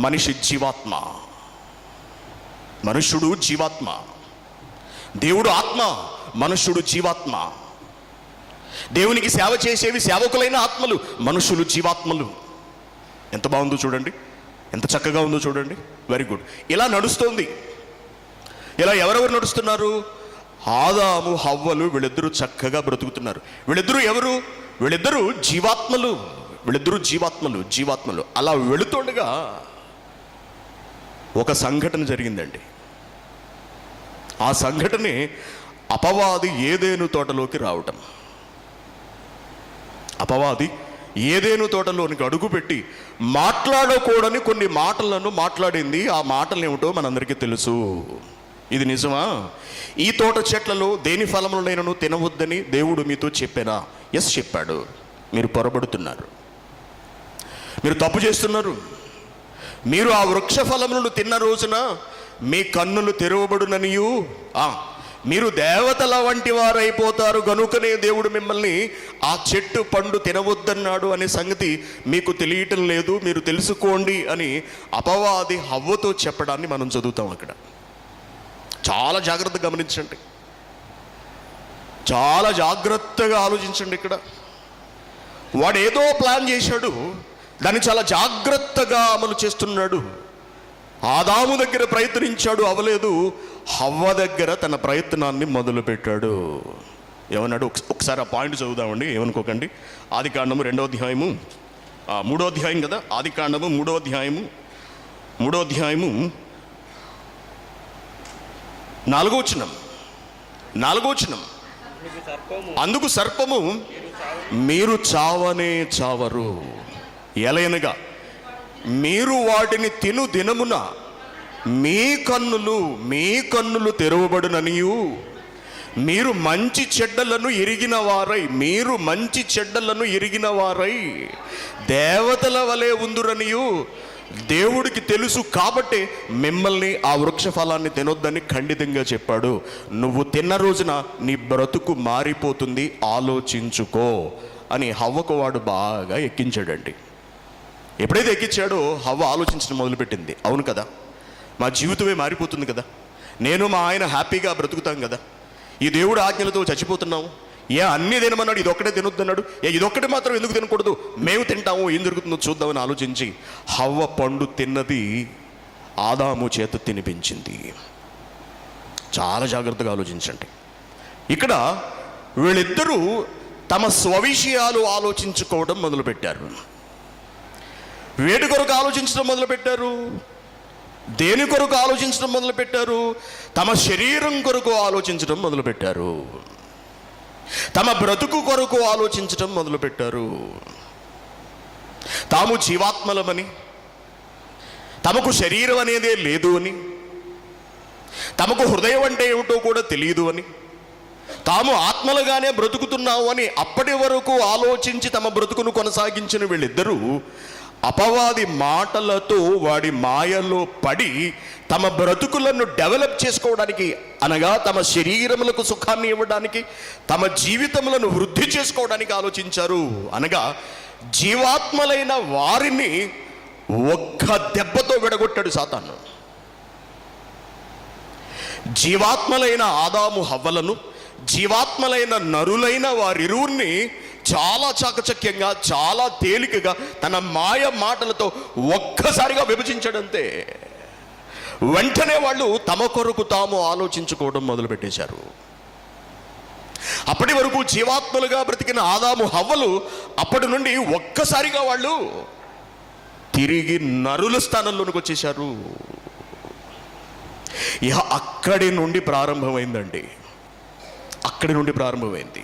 మనిషి జీవాత్మ. మనుష్యుడు జీవాత్మ. దేవుడు ఆత్మ, మనుష్యుడు జీవాత్మ. దేవునికి సేవ చేసేవి సేవకులైన ఆత్మలు, మనుషులు జీవాత్మలు. ఎంత బాగుందో చూడండి, ఎంత చక్కగా ఉందో చూడండి. Very good. ఇలా నడుస్తోంది. ఇలా ఎవరెవరు నడుస్తున్నారు? ఆదాము హవ్వలు, వీళ్ళిద్దరూ చక్కగా బ్రతుకుతున్నారు. వీళ్ళిద్దరూ ఎవరు? వీళ్ళిద్దరూ జీవాత్మలు. అలా వెళుతుండగా ఒక సంఘటన జరిగిందండి. ఆ సంఘటనే అపవాది ఏదేను తోటలోకి రావటం. అపవాది ఏదేను తోటలోనికి అడుగుపెట్టి మాట్లాడకూడని కొన్ని మాటలను మాట్లాడింది. ఆ మాటలు ఏమిటో మనందరికీ తెలుసు. ఇది నిజమా? ఈ తోట చెట్లలో దేని ఫలములనైనను తినవద్దని దేవుడు మీతో చెప్పానా? ఎస్, చెప్పాడు. మీరు పొరబడుతున్నారు, మీరు తప్పు చేస్తున్నారు. మీరు ఆ వృక్ష ఫలములను తిన్న రోజున మీ కన్నులు తెరవబడుననియు మీరు దేవతల వంటి వారైపోతారు, గనుకనే దేవుడు మిమ్మల్ని ఆ చెట్టు పండు తినవద్దన్నాడు అనే సంగతి మీకు తెలియటం లేదు, మీరు తెలుసుకోండి అని అపవాది హవ్వతో చెప్పడాన్ని మనం చదువుతాం అక్కడ. చాలా జాగ్రత్తగా గమనించండి, చాలా జాగ్రత్తగా ఆలోచించండి. ఇక్కడ వాడు ఏదో ప్లాన్ చేశాడు, దాన్ని చాలా జాగ్రత్తగా అమలు చేస్తున్నాడు. ఆదాము దగ్గర ప్రయత్నించాడు, అవలేదు. హవ్వ దగ్గర తన ప్రయత్నాన్ని మొదలుపెట్టాడు. ఏమన్నాడు? ఒకసారి ఆ పాయింట్ చదువుదామండి, ఏమనుకోకండి. ఆదికాండము 2వ అధ్యాయము 3వ అధ్యాయం కదా. ఆదికాండము 3వ అధ్యాయము 4వ వచనం. అందుకు సర్పము, మీరు చావనే చావరు, ఎలయనగా మీరు వాటిని తిను దినమున మీ కన్నులు తెరవబడుననియు మీరు మంచి చెడ్డలను ఎరిగిన వారై దేవతల వలె ఉందురనియు దేవుడికి తెలుసు కాబట్టి మిమ్మల్ని ఆ వృక్ష ఫలాన్ని తినొద్దని ఖండితంగా చెప్పాడు. నువ్వు తిన్న రోజున నీ బ్రతుకు మారిపోతుంది, ఆలోచించుకో అని హవ్వకు వాడు బాగా ఎక్కించాడండి. ఎప్పుడైతే ఎక్కించాడో హవ్వ ఆలోచించడం మొదలుపెట్టింది. అవును కదా, మా జీవితమే మారిపోతుంది కదా, నేను మా ఆయన హ్యాపీగా బ్రతుకుతాం కదా, ఈ దేవుడు ఆజ్ఞలతో చచ్చిపోతున్నాము, అన్నీ తినమన్నాడు, ఇదొక్కటే తినొద్దన్నాడు, ఇదొక్కటి మాత్రం ఎందుకు తినకూడదు, మేము తింటాము, ఏం జరుగుతుందో చూద్దామని ఆలోచించి హవ్వ పండు తిన్నది ఆదాము చేత తినిపించింది. చాలా జాగ్రత్తగా ఆలోచించండి. ఇక్కడ వీళ్ళిద్దరూ తమ స్వవిషయాలు ఆలోచించుకోవడం మొదలుపెట్టారు. వేటి కొరకు ఆలోచించడం మొదలుపెట్టారు? దేని కొరకు ఆలోచించడం మొదలుపెట్టారు? తమ శరీరం కొరకు ఆలోచించడం మొదలుపెట్టారు. తమ బ్రతుకు కొరకు ఆలోచించడం మొదలుపెట్టారు. తాము జీవాత్మలమని, తమకు శరీరం అనేదే లేదు అని, తమకు హృదయం అంటే ఏమిటో కూడా తెలియదు అని, తాము ఆత్మలుగానే బ్రతుకుతున్నావు అని అప్పటి వరకు ఆలోచించి తమ బ్రతుకును కొనసాగించిన వీళ్ళిద్దరూ అపవాది మాటలతో వాడి మాయలో పడి తమ బ్రతుకులను డెవలప్ చేసుకోవడానికి, అనగా తమ శరీరములకు సుఖాన్ని ఇవ్వడానికి, తమ జీవితములను వృద్ధి చేసుకోవడానికి ఆలోచించారు. అనగా జీవాత్మలైన వారిని ఒక్క దెబ్బతో విడగొట్టాడు సాతాను. జీవాత్మలైన ఆదాము హవ్వలను, జీవాత్మలైన నరులైన వారిరువురిని చాలా చాకచక్యంగా, చాలా తేలికగా తన మాయ మాటలతో ఒక్కసారిగా విభజించడంతే. వెంటనే వాళ్ళు తమ కొరకు తాము ఆలోచించుకోవడం మొదలుపెట్టేశారు. అప్పటి వరకు జీవాత్మలుగా బ్రతికిన ఆదాము హవ్వలు అప్పటి నుండి ఒక్కసారిగా వాళ్ళు తిరిగి నరుల స్థానంలోనికి వచ్చేశారు. ఇక అక్కడి నుండి ప్రారంభమైందండి. అక్కడి నుండి ప్రారంభమైంది.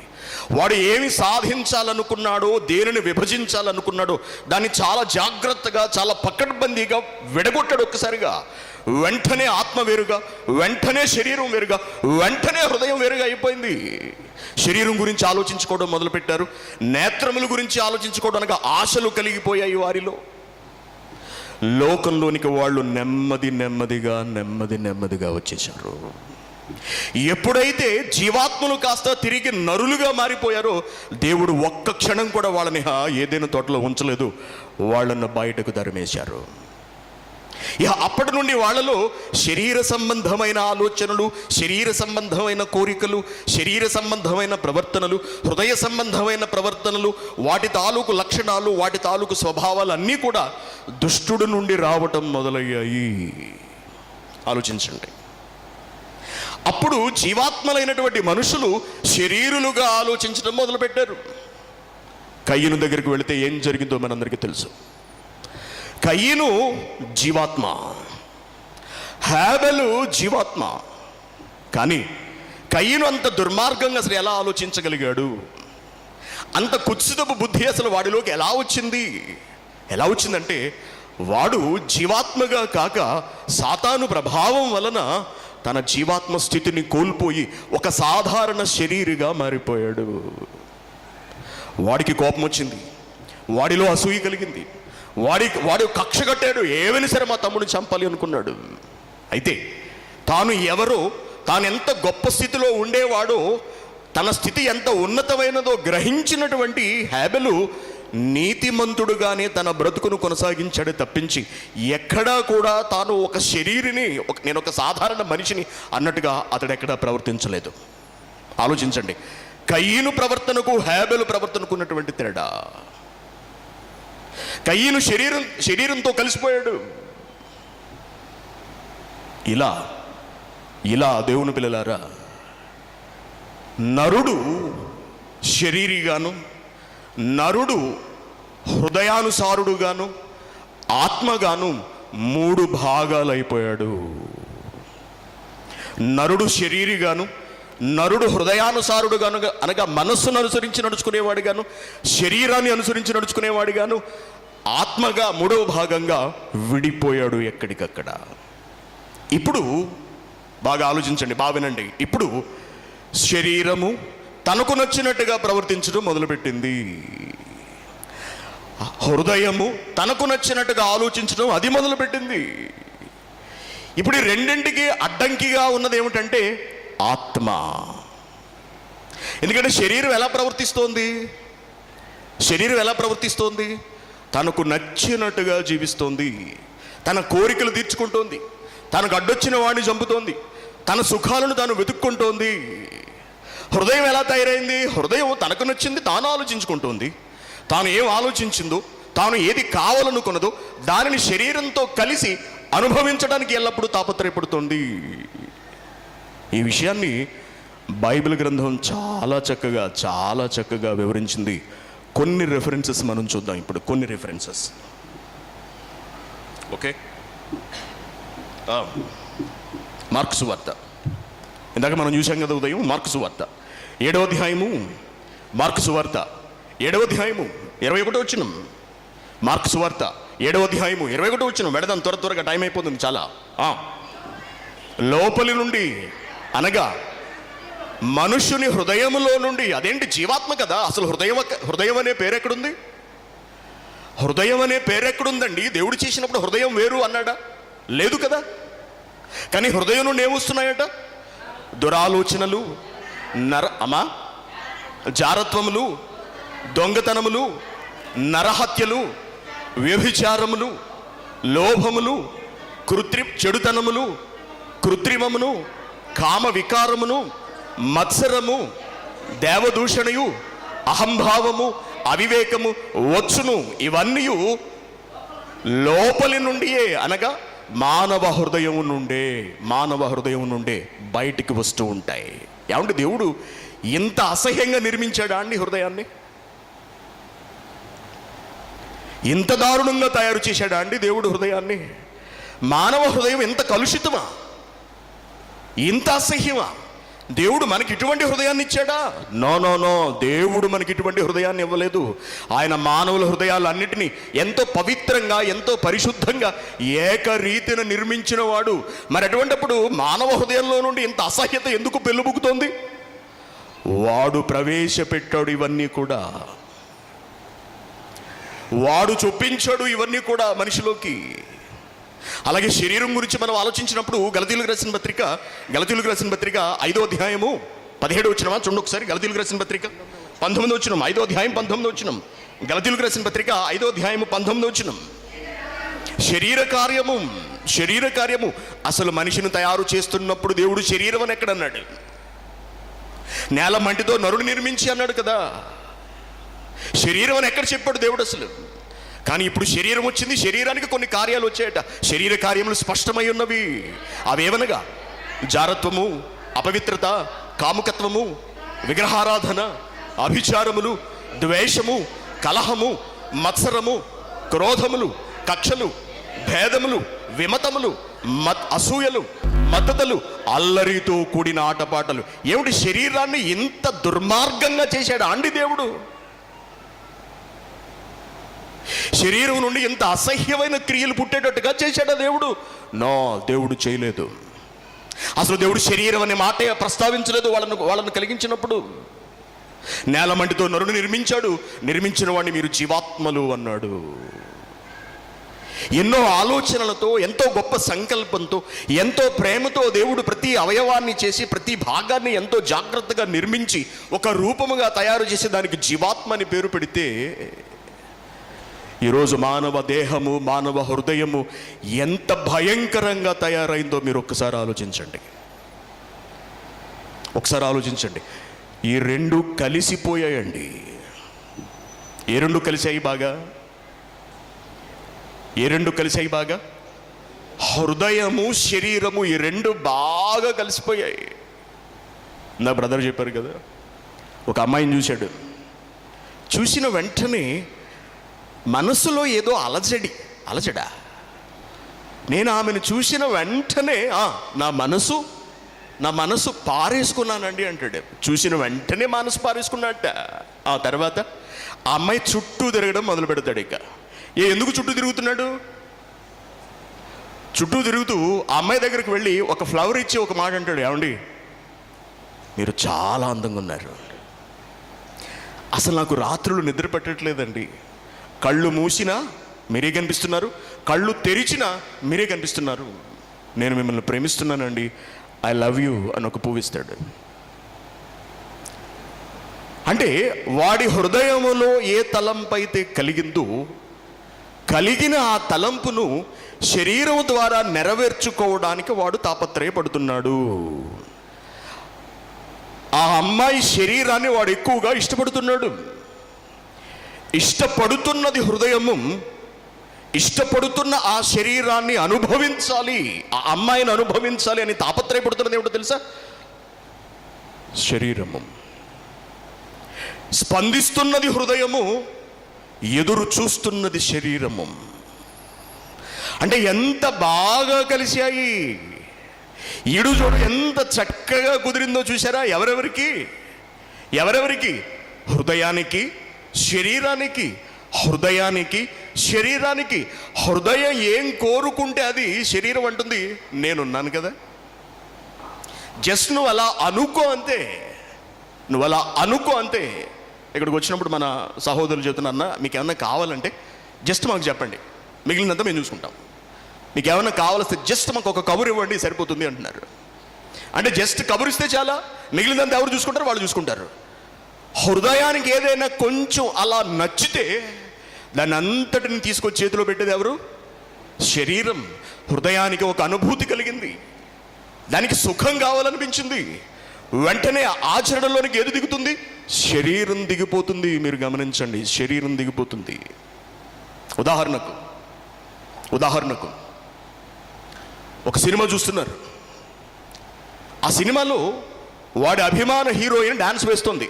వాడు ఏమి సాధించాలనుకున్నాడో, దేనిని విభజించాలనుకున్నాడో దాన్ని చాలా జాగ్రత్తగా, చాలా పకడ్బందీగా విడగొట్టాడు ఒక్కసారిగా. వెంటనే ఆత్మ వేరుగా, వెంటనే శరీరం వేరుగా, వెంటనే హృదయం వేరుగా అయిపోయింది. శరీరం గురించి ఆలోచించుకోవడం మొదలుపెట్టారు. నేత్రముల గురించి ఆలోచించుకోవడానికి ఆశలు కలిగిపోయాయి వారిలో. లోకంలోనికి వాళ్ళు నెమ్మదిగా వచ్చేశారు. ఎప్పుడైతే జీవాత్మలు కాస్త తిరిగి నరులుగా మారిపోయారో దేవుడు ఒక్క క్షణం కూడా వాళ్ళని ఏదైనా తోటలో ఉంచలేదు, వాళ్ళను బయటకు తరిమేశారు. ఇక అప్పటి నుండి వాళ్ళలో శరీర సంబంధమైన ఆలోచనలు, శరీర సంబంధమైన కోరికలు, శరీర సంబంధమైన ప్రవర్తనలు, హృదయ సంబంధమైన ప్రవర్తనలు, వాటి తాలూకు లక్షణాలు, వాటి తాలూకు స్వభావాలు అన్నీ కూడా దుష్టుడి నుండి రావటం మొదలయ్యాయి. ఆలోచించండి. అప్పుడు జీవాత్మలైనటువంటి మనుషులు శరీరులుగా ఆలోచించడం మొదలుపెట్టారు. కయ్యను దగ్గరికి వెళితే ఏం జరిగిందో మనందరికీ తెలుసు. కయ్యను జీవాత్మ, హేబెలు జీవాత్మ. కానీ కయ్యను అంత దుర్మార్గంగా అసలు ఎలా ఆలోచించగలిగాడు? అంత కుత్సితపు బుద్ధి అసలు వాడిలోకి ఎలా వచ్చిందంటే వాడు జీవాత్మగా కాక సాతాను ప్రభావం వలన తన జీవాత్మ స్థితిని కోల్పోయి ఒక సాధారణ శరీరిగా మారిపోయాడు. వాడికి కోపం వచ్చింది, వాడిలో అసూయ కలిగింది, వాడు కక్ష కట్టాడు. ఏమైనా సరే మా తమ్ముడిని చంపాలి అనుకున్నాడు. అయితే తాను ఎవరో, తాను ఎంత గొప్ప స్థితిలో ఉండేవాడో, తన స్థితి ఎంత ఉన్నతమైనదో గ్రహించినటువంటి హేబెలు నీతిమంతుడుగానే తన బ్రతుకును కొనసాగించాడు తప్పించి ఎక్కడా కూడా తాను ఒక శరీరిని, నేను ఒక సాధారణ మనిషిని అన్నట్టుగా అతడెక్కడా ప్రవర్తించలేదు. ఆలోచించండి. కయ్యను ప్రవర్తనకు హేబెలు ప్రవర్తనకు ఉన్నటువంటి తేడా. కయ్యను శరీరంతో కలిసిపోయాడు. ఇలా దేవుని పిల్లలారా, నరుడు శరీరిగాను, నరుడు హృదయానుసారుడుగాను, ఆత్మగాను 3 భాగాలైపోయాడు. నరుడు శరీరిగాను, నరుడు హృదయానుసారుడుగాను, అనగా మనస్సును అనుసరించి నడుచుకునేవాడుగాను, శరీరాన్ని అనుసరించి నడుచుకునేవాడుగాను, ఆత్మగా 3వ భాగంగా విడిపోయాడు ఎక్కడికక్కడ. ఇప్పుడు బాగా ఆలోచించండి, బాగా వినండి. ఇప్పుడు శరీరము తనకు నచ్చినట్టుగా ప్రవర్తించడం మొదలుపెట్టింది. హృదయము తనకు నచ్చినట్టుగా ఆలోచించడం అది మొదలుపెట్టింది. ఇప్పుడు ఈ రెండింటికి అడ్డంకిగా ఉన్నది ఏమిటంటే ఆత్మ. ఎందుకంటే శరీరం ఎలా ప్రవర్తిస్తోంది? తనకు నచ్చినట్టుగా జీవిస్తోంది, తన కోరికలు తీర్చుకుంటోంది, తనకు అడ్డొచ్చిన వాడిని చంపుతోంది, తన సుఖాలను తాను వెతుక్కుంటోంది. హృదయం ఎలా తయారైంది? హృదయం తనకు నచ్చింది తాను ఆలోచించుకుంటుంది. తాను ఏం ఆలోచించిందో, తాను ఏది కావాలనుకున్నదో దానిని శరీరంతో కలిసి అనుభవించడానికి ఎల్లప్పుడూ తాపత్రయపడుతుంది. ఈ విషయాన్ని బైబిల్ గ్రంథం చాలా చక్కగా వివరించింది. కొన్ని రెఫరెన్సెస్ మనం చూద్దాం ఇప్పుడు. కొన్ని రెఫరెన్సెస్. ఓకే, మార్కు సువార్త ఇందాక మనం చూసాం కదా ఉదయం. మార్కు సువార్త 7వ అధ్యాయము, మార్కు సువార్త 7వ అధ్యాయము 21వ వచనం. మార్కు సువార్త 7వ అధ్యాయము 21వ వచనం. వెడదాం త్వరగా, టైం అయిపోతుంది చాలా. లోపలి నుండి అనగా మనుషుని హృదయములో నుండి, అదేంటి జీవాత్మ కదా, అసలు హృదయం అనే పేరు ఎక్కడుంది? హృదయం అనే పేరు ఎక్కడుందండి? దేవుడు చేసినప్పుడు హృదయం వేరు అన్నాడా? లేదు కదా. కానీ హృదయం నుండి ఏమొస్తున్నాయట? దురాలోచనలు, జారత్వములు, దొంగతనములు, నరహత్యలు, వ్యభిచారములు, లోభములు, చెడుతనములు, కృత్రిమమును, కామ వికారమును, మత్సరము, దేవదూషణయు, అహంభావము, అవివేకము వచ్చును. ఇవన్నీ లోపలి నుండియే అనగా మానవ హృదయం నుండే బయటికి వస్తూ ఉంటాయి. ఏమంటే దేవుడు ఇంత అసహ్యంగా నిర్మించాడా అండి హృదయాన్ని? ఇంత దారుణంగా తయారు చేశాడా అండి దేవుడు హృదయాన్ని? మానవ హృదయం ఎంత కలుషితమా, ఇంత అసహ్యమా? దేవుడు మనకి ఇటువంటి హృదయాన్ని ఇచ్చాడా? నో, దేవుడు మనకి ఇటువంటి హృదయాన్ని ఇవ్వలేదు. ఆయన మానవుల హృదయాలన్నిటినీ ఎంతో పవిత్రంగా, ఎంతో పరిశుద్ధంగా, ఏకరీతిన నిర్మించిన వాడు. మరి అటువంటిప్పుడు మానవ హృదయంలో నుండి ఇంత అసహ్యత ఎందుకు పెళ్ళుబుకుతోంది? వాడు ప్రవేశపెట్టాడు ఇవన్నీ కూడా, వాడు చొప్పించాడు ఇవన్నీ కూడా మనిషిలోకి. అలాగే శరీరం గురించి మనం ఆలోచించినప్పుడు గలతీయులకు రాసిన పత్రిక 5వ అధ్యాయము 17వ వచనం చూడండి ఒకసారి. గలతీయులకు రాసిన పత్రిక 19వ వచనం, 5వ అధ్యాయం 19వ వచనం. గలతీయులకు రాసిన పత్రిక 5వ అధ్యాయము 19వ వచనం. శరీర కార్యము అసలు మనిషిని తయారు చేస్తున్నప్పుడు దేవుడు శరీరం అని ఎక్కడన్నాడు? నేల మంటితో నరుడు నిర్మించి అన్నాడు కదా. శరీరం అని ఎక్కడ చెప్పాడు దేవుడు అసలు? కానీ ఇప్పుడు శరీరం వచ్చింది, శరీరానికి కొన్ని కార్యాలు వచ్చాయట. శరీర కార్యములు స్పష్టమై ఉన్నవి. అవేవనగా జారత్వము, అపవిత్రత, కాముకత్వము, విగ్రహారాధన, అభిచారములు, ద్వేషము, కలహము, మత్సరము, క్రోధములు, కక్షలు, భేదములు, విమతములు, అసూయలు, మద్దతులు, అల్లరితో కూడిన ఆటపాటలు. ఏమిటి శరీరాన్ని ఇంత దుర్మార్గంగా చేశాడా అండి దేవుడు? శరీరం నుండి ఇంత అసహ్యమైన క్రియలు పుట్టేటట్టుగా చేశాడా దేవుడు? నో, దేవుడు చేయలేదు. అసలు దేవుడు శరీరం అనే మాటే ప్రస్తావించలేదు వాళ్ళను కలిగించినప్పుడు. నేల మంటితో నరుడు నిర్మించాడు, నిర్మించిన వాడిని మీరు జీవాత్మలు అన్నాడు. ఎన్నో ఆలోచనలతో, ఎంతో గొప్ప సంకల్పంతో, ఎంతో ప్రేమతో దేవుడు ప్రతి అవయవాన్ని చేసి, ప్రతి భాగాన్ని ఎంతో జాగ్రత్తగా నిర్మించి ఒక రూపముగా తయారు చేసి దానికి జీవాత్మ అని పేరు పెడితే, ఈరోజు మానవ దేహము, మానవ హృదయము ఎంత భయంకరంగా తయారైందో మీరు ఒకసారి ఆలోచించండి. ఈ రెండు కలిసిపోయాయండి. ఏ రెండు కలిసాయి బాగా? హృదయము, శరీరము, ఈ రెండు బాగా కలిసిపోయాయి. నా బ్రదర్ చెప్పారు కదా, ఒక అమ్మాయిని చూశాడు. చూసిన వెంటనే మనసులో ఏదో అలజడా. నేను ఆమెను చూసిన వెంటనే నా మనసు పారేసుకున్నానండి అంటాడు. చూసిన వెంటనే మనసు పారేసుకున్నట్ట. ఆ తర్వాత ఆ అమ్మాయి చుట్టూ తిరగడం మొదలు పెడతాడు. ఇక ఎందుకు చుట్టూ తిరుగుతున్నాడు? చుట్టూ తిరుగుతూ ఆ అమ్మాయి దగ్గరికి వెళ్ళి ఒక ఫ్లవర్ ఇచ్చి ఒక మాట అంటాడు. ఏమండి, మీరు చాలా అందంగా ఉన్నారు. అసలు నాకు రాత్రులు నిద్ర పట్టట్లేదండి. కళ్ళు మూసినా మీరే కనిపిస్తున్నారు, కళ్ళు తెరిచినా మీరే కనిపిస్తున్నారు. నేను మిమ్మల్ని ప్రేమిస్తున్నానండి, ఐ లవ్ యూ అని ఒక పువ్వు ఇస్తాడు. అంటే వాడి హృదయములో ఏ తలంపైతే కలిగిన ఆ తలంపును శరీరం ద్వారా నెరవేర్చుకోవడానికి వాడు తాపత్రయపడుతున్నాడు. ఆ అమ్మాయి శరీరాన్ని వాడు ఎక్కువగా ఇష్టపడుతున్నాడు. ఇష్టపడుతున్నది హృదయము. ఇష్టపడుతున్న ఆ శరీరాన్ని అనుభవించాలి, ఆ అమ్మాయిని అనుభవించాలి అని తాపత్రయపడుతున్నది ఏమిటో తెలుసా? శరీరము. స్పందిస్తున్నది హృదయము, ఎదురు చూస్తున్నది శరీరము. అంటే ఎంత బాగా కలిశాయి. ఈడు చూడు ఎంత చక్కగా కుదిరిందో చూసారా? ఎవరెవరికి? హృదయానికి శరీరానికి, హృదయానికి శరీరానికి. హృదయం ఏం కోరుకుంటే అది శరీరం అంటుంది నేనున్నాను కదా. జస్ట్ నువ్వు అలా అనుకో అంతే, నువ్వు అలా అనుకో అంతే. ఇక్కడికి వచ్చినప్పుడు మన సహోదరులు చెబుతున్నా, మీకు ఏమన్నా కావాలంటే జస్ట్ మాకు చెప్పండి, మిగిలినంతా మేము చూసుకుంటాం. మీకు ఏమన్నా కావాల్స్తే జస్ట్ మాకు ఒక కబురు ఇవ్వండి సరిపోతుంది అంటున్నారు. అంటే జస్ట్ కబురు ఇస్తే చాలా, మిగిలినంతా ఎవరు చూసుకుంటారు? వాళ్ళు చూసుకుంటారు. హృదయానికి ఏదైనా కొంచెం అలా నచ్చితే దాన్ని అంతటిని తీసుకొచ్చి చేతిలో పెట్టేది ఎవరు? శరీరం. హృదయానికి ఒక అనుభూతి కలిగింది, దానికి సుఖం కావాలనిపించింది, వెంటనే ఆచరణలోనికి ఏది దిగుతుంది? శరీరం దిగిపోతుంది. మీరు గమనించండి, శరీరం దిగిపోతుంది. ఉదాహరణకు ఒక సినిమా చూస్తున్నారు. ఆ సినిమాలో వాడి అభిమాన హీరోయిన్ డాన్స్ వేస్తుంది.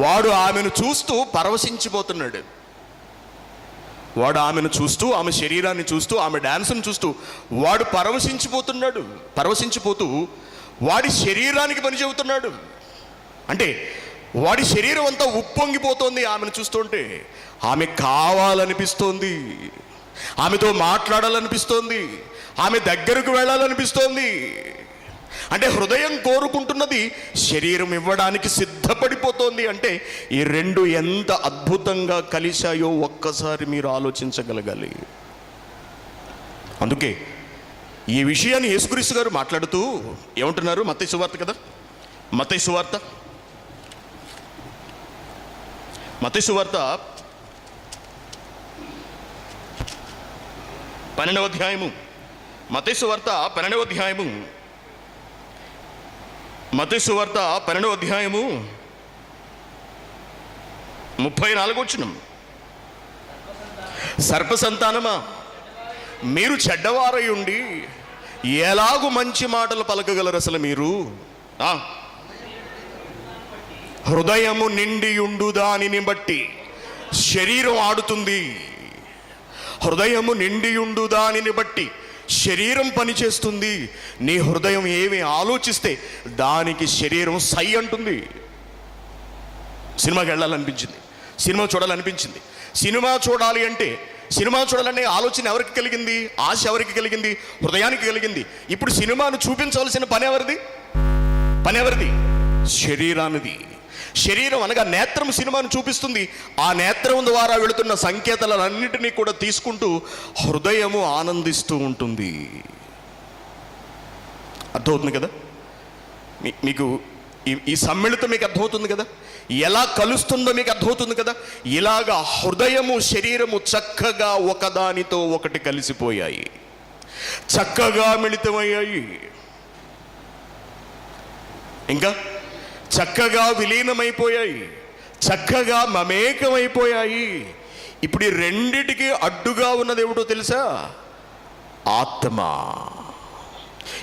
వాడు ఆమెను చూస్తూ పరవశించిపోతున్నాడు. వాడు ఆమెను చూస్తూ, ఆమె శరీరాన్ని చూస్తూ, ఆమె డాన్స్ను చూస్తూ వాడు పరవశించిపోతూ వాడి శరీరానికి పని చెబుతున్నాడు. అంటే వాడి శరీరం అంతా ఉప్పొంగిపోతోంది ఆమెను చూస్తుంటే. ఆమె కావాలనిపిస్తోంది, ఆమెతో మాట్లాడాలనిపిస్తోంది, ఆమె దగ్గరకు వెళ్ళాలనిపిస్తోంది. అంటే హృదయం కోరుకుంటున్నది, శరీరం ఇవ్వడానికి సిద్ధపడిపోతోంది. అంటే ఈ రెండు ఎంత అద్భుతంగా కలిశాయో ఒక్కసారి మీరు ఆలోచించగలగాలి. అందుకే ఈ విషయాన్ని యేసుక్రీస్తు గారు మాట్లాడుతూ ఏమంటున్నారు? మత్తయి సువార్త కదా, మత్తయి సువార్త 12వ అధ్యాయము, మత్తయి సువార్త 12వ అధ్యాయము, మత్తయి సువార్త 12వ అధ్యాయము 34వ వచనం. సర్ప సంతానమా, మీరు చెడ్డవారై ఉండి ఎలాగు మంచి మాటలు పలకగలరు? అసలు మీరు హృదయము నిండియుండు దానిని బట్టి శరీరం ఆడుతుంది. హృదయము నిండియుండు దానిని బట్టి శరీరం పనిచేస్తుంది. నీ హృదయం ఏమి ఆలోచిస్తే దానికి శరీరం సై అంటుంది. సినిమాకి వెళ్ళాలనిపించింది, సినిమా చూడాలనిపించింది. సినిమా చూడాలి అంటే, సినిమా చూడాలనే ఆలోచన ఎవరికి కలిగింది? ఆశ ఎవరికి కలిగింది? హృదయానికి కలిగింది. ఇప్పుడు సినిమాను చూపించవలసిన పని ఎవరిది? శరీరానిది. శరీరం అనగా నేత్రం సినిమాను చూపిస్తుంది. ఆ నేత్రం ద్వారా వెళుతున్న సంకేతాలన్నింటినీ కూడా తీసుకుంటూ హృదయము ఆనందిస్తూ ఉంటుంది. అర్థమవుతుంది కదా మీకు? ఈ సమ్మిళితం మీకు అర్థమవుతుంది కదా? ఎలా కలుస్తుందో మీకు అర్థమవుతుంది కదా? ఇలాగా హృదయము శరీరము చక్కగా ఒకదానితో ఒకటి కలిసిపోయాయి, చక్కగా మిళితమయ్యాయి, ఇంకా చక్కగా విలీనమైపోయాయి, చక్కగా మమేకమైపోయాయి. ఇప్పుడు ఈ రెండిటికి అడ్డుగా ఉన్నది ఏమిటో తెలుసా? ఆత్మ.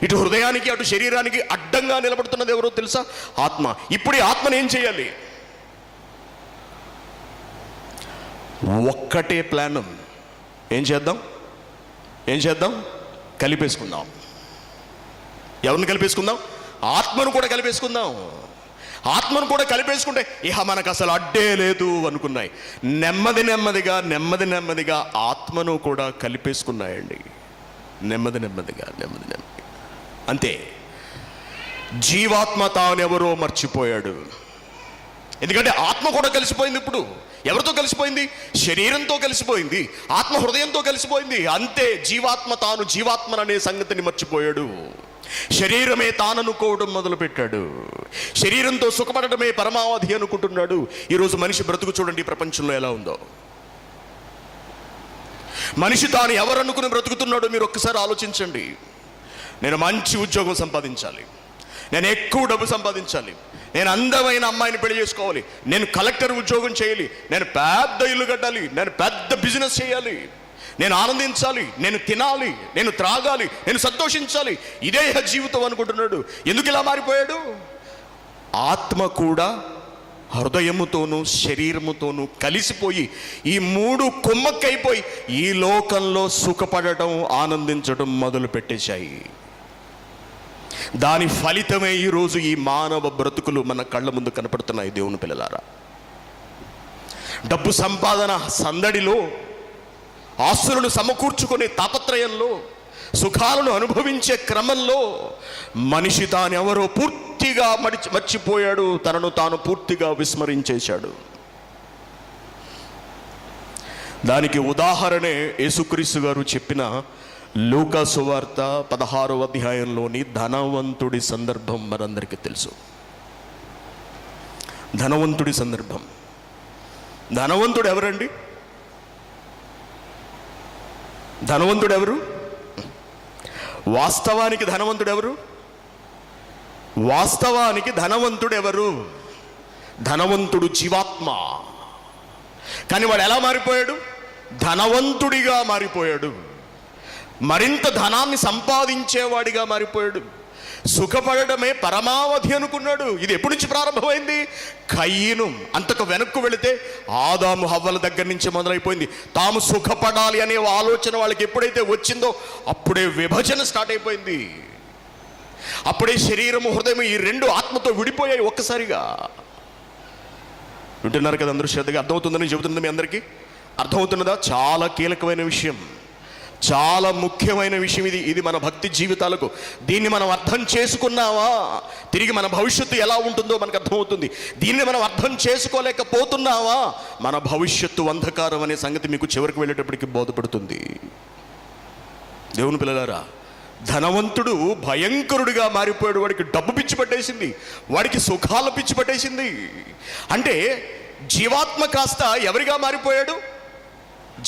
ఇటు హృదయానికి అటు శరీరానికి అడ్డంగా నిలబడుతున్నది ఎవరో తెలుసా? ఆత్మ. ఇప్పుడు ఈ ఆత్మను ఏం చేయాలి? ఒక్కటే ప్లాన్. ఏం చేద్దాం? కలిపేసుకుందాం. ఎవరిని కలిపేసుకుందాం? ఆత్మను కూడా కలిపేసుకుందాం. ఆత్మను కూడా కలిపేసుకుంటే ఇహ మనకు అసలు అడ్డే లేదు అనుకున్నాయి. నెమ్మదిగా ఆత్మను కూడా కలిపేసుకున్నాయండి. నెమ్మదిగా. అంతే. జీవాత్మ తానెవరో మర్చిపోయాడు. ఎందుకంటే ఆత్మ కూడా కలిసిపోయింది. ఇప్పుడు ఎవరితో కలిసిపోయింది? శరీరంతో కలిసిపోయింది, ఆత్మ హృదయంతో కలిసిపోయింది. అంతే. జీవాత్మ తాను జీవాత్మననే సంగతిని మర్చిపోయాడు. శరీరమే తాననుకోవడం మొదలుపెట్టాడు. శరీరంతో సుఖపడటమే పరమావధి అనుకుంటున్నాడు. ఈరోజు మనిషి బ్రతుకు చూడండి ప్రపంచంలో ఎలా ఉందో. మనిషి తాను ఎవరనుకుని బ్రతుకుతున్నాడో మీరు ఒక్కసారి ఆలోచించండి. నేను మంచి ఉద్యోగం సంపాదించాలి, నేను ఎక్కువ డబ్బు సంపాదించాలి, నేను అందమైన అమ్మాయిని పెళ్లి చేసుకోవాలి, నేను కలెక్టర్ ఉద్యోగం చేయాలి, నేను పెద్ద ఇల్లు కట్టాలి, నేను పెద్ద బిజినెస్ చేయాలి, నేను ఆనందించాలి, నేను తినాలి, నేను త్రాగాలి, నేను సంతోషించాలి, ఇదే జీవితం అనుకుంటున్నాడు. ఎందుకు ఇలా మారిపోయాడు? ఆత్మ కూడా హృదయముతోనూ శరీరముతోనూ కలిసిపోయి ఈ మూడు కొమ్మక్కైపోయి ఈ లోకంలో సుఖపడటం, ఆనందించడం మొదలు పెట్టేశాయి. దాని ఫలితమే ఈరోజు ఈ మానవ బ్రతుకులు మన కళ్ళ ముందు కనపడుతున్నాయి. దేవుని పిల్లలారా, డబ్బు సంపాదన సందడిలో, ఆస్తులను సమకూర్చుకునే తాపత్రయంలో, సుఖాలను అనుభవించే క్రమంలో మనిషి తానెవరో పూర్తిగా మర్చిపోయాడు, తనను తాను పూర్తిగా విస్మరించేశాడు. దానికి ఉదాహరణే యేసుక్రీస్తు గారు చెప్పిన లూకా సువార్త 16వ అధ్యాయంలోని ధనవంతుడి సందర్భం మనందరికీ తెలుసు. ధనవంతుడి సందర్భం. ధనవంతుడు ఎవరండి? ధనవంతుడు ఎవరు? వాస్తవానికి ధనవంతుడు ఎవరు? వాస్తవానికి ధనవంతుడు ఎవరు? ధనవంతుడు జీవాత్మ. కానీ వాడు ఎలా మారిపోయాడు? ధనవంతుడిగా మారిపోయాడు. మరింత ధనాన్ని సంపాదించేవాడిగా మారిపోయాడు. సుఖపడటమే పరమావధి అనుకున్నాడు. ఇది ఎప్పటి నుంచి ప్రారంభమైంది? కయ్యను. అంతకు వెనక్కు వెళితే ఆదాము హవ్వల దగ్గర నుంచి మొదలైపోయింది. తాము సుఖపడాలి అనే ఆలోచన వాళ్ళకి ఎప్పుడైతే వచ్చిందో అప్పుడే విభజన స్టార్ట్ అయిపోయింది. అప్పుడే శరీరము హృదయం ఈ రెండు ఆత్మతో విడిపోయాయి ఒక్కసారిగా. వింటున్నారు కదా అందరూ శ్రద్ధగా? అర్థమవుతుందని చెబుతుంది మీ అందరికీ? అర్థమవుతున్నదా? చాలా కీలకమైన విషయం, చాలా ముఖ్యమైన విషయం ఇది. ఇది మన భక్తి జీవితాలకు. దీన్ని మనం అర్థం చేసుకున్నావా తిరిగి మన భవిష్యత్తు ఎలా ఉంటుందో మనకు అర్థమవుతుంది. దీన్ని మనం అర్థం చేసుకోలేకపోతున్నావా మన భవిష్యత్తు అంధకారం అనే సంగతి మీకు చివరికి వెళ్ళేటప్పటికి బోధపడుతుంది. దేవుని పిల్లలారా, ధనవంతుడు భయంకరుడిగా మారిపోయాడు. వాడికి డబ్బు పిచ్చి పట్టేసింది, వాడికి సుఖాల పిచ్చి పట్టేసింది. అంటే జీవాత్మ కాస్త ఎవరిగా మారిపోయాడు?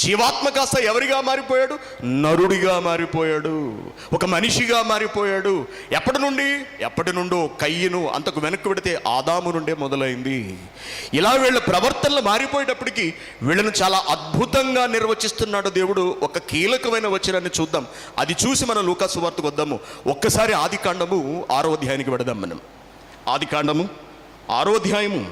జీవాత్మ కాస్త ఎవరిగా మారిపోయాడు? నరుడిగా మారిపోయాడు, ఒక మనిషిగా మారిపోయాడు. ఎప్పటి నుండో కయ్యను, అంతకు వెనక్కి పెడితే ఆదాము నుండే మొదలైంది. ఇలా వీళ్ళ ప్రవర్తనలు మారిపోయేటప్పటికి వీళ్ళను చాలా అద్భుతంగా నిర్వచిస్తున్నాడు దేవుడు. ఒక కీలకమైన వచనాన్ని చూద్దాం. అది చూసి మనం లూకా సువార్తకు వద్దాము. ఒక్కసారి ఆదికాండము 6వ అధ్యాయానికి వెడదాం మనం. ఆదికాండము 6వ అధ్యాయము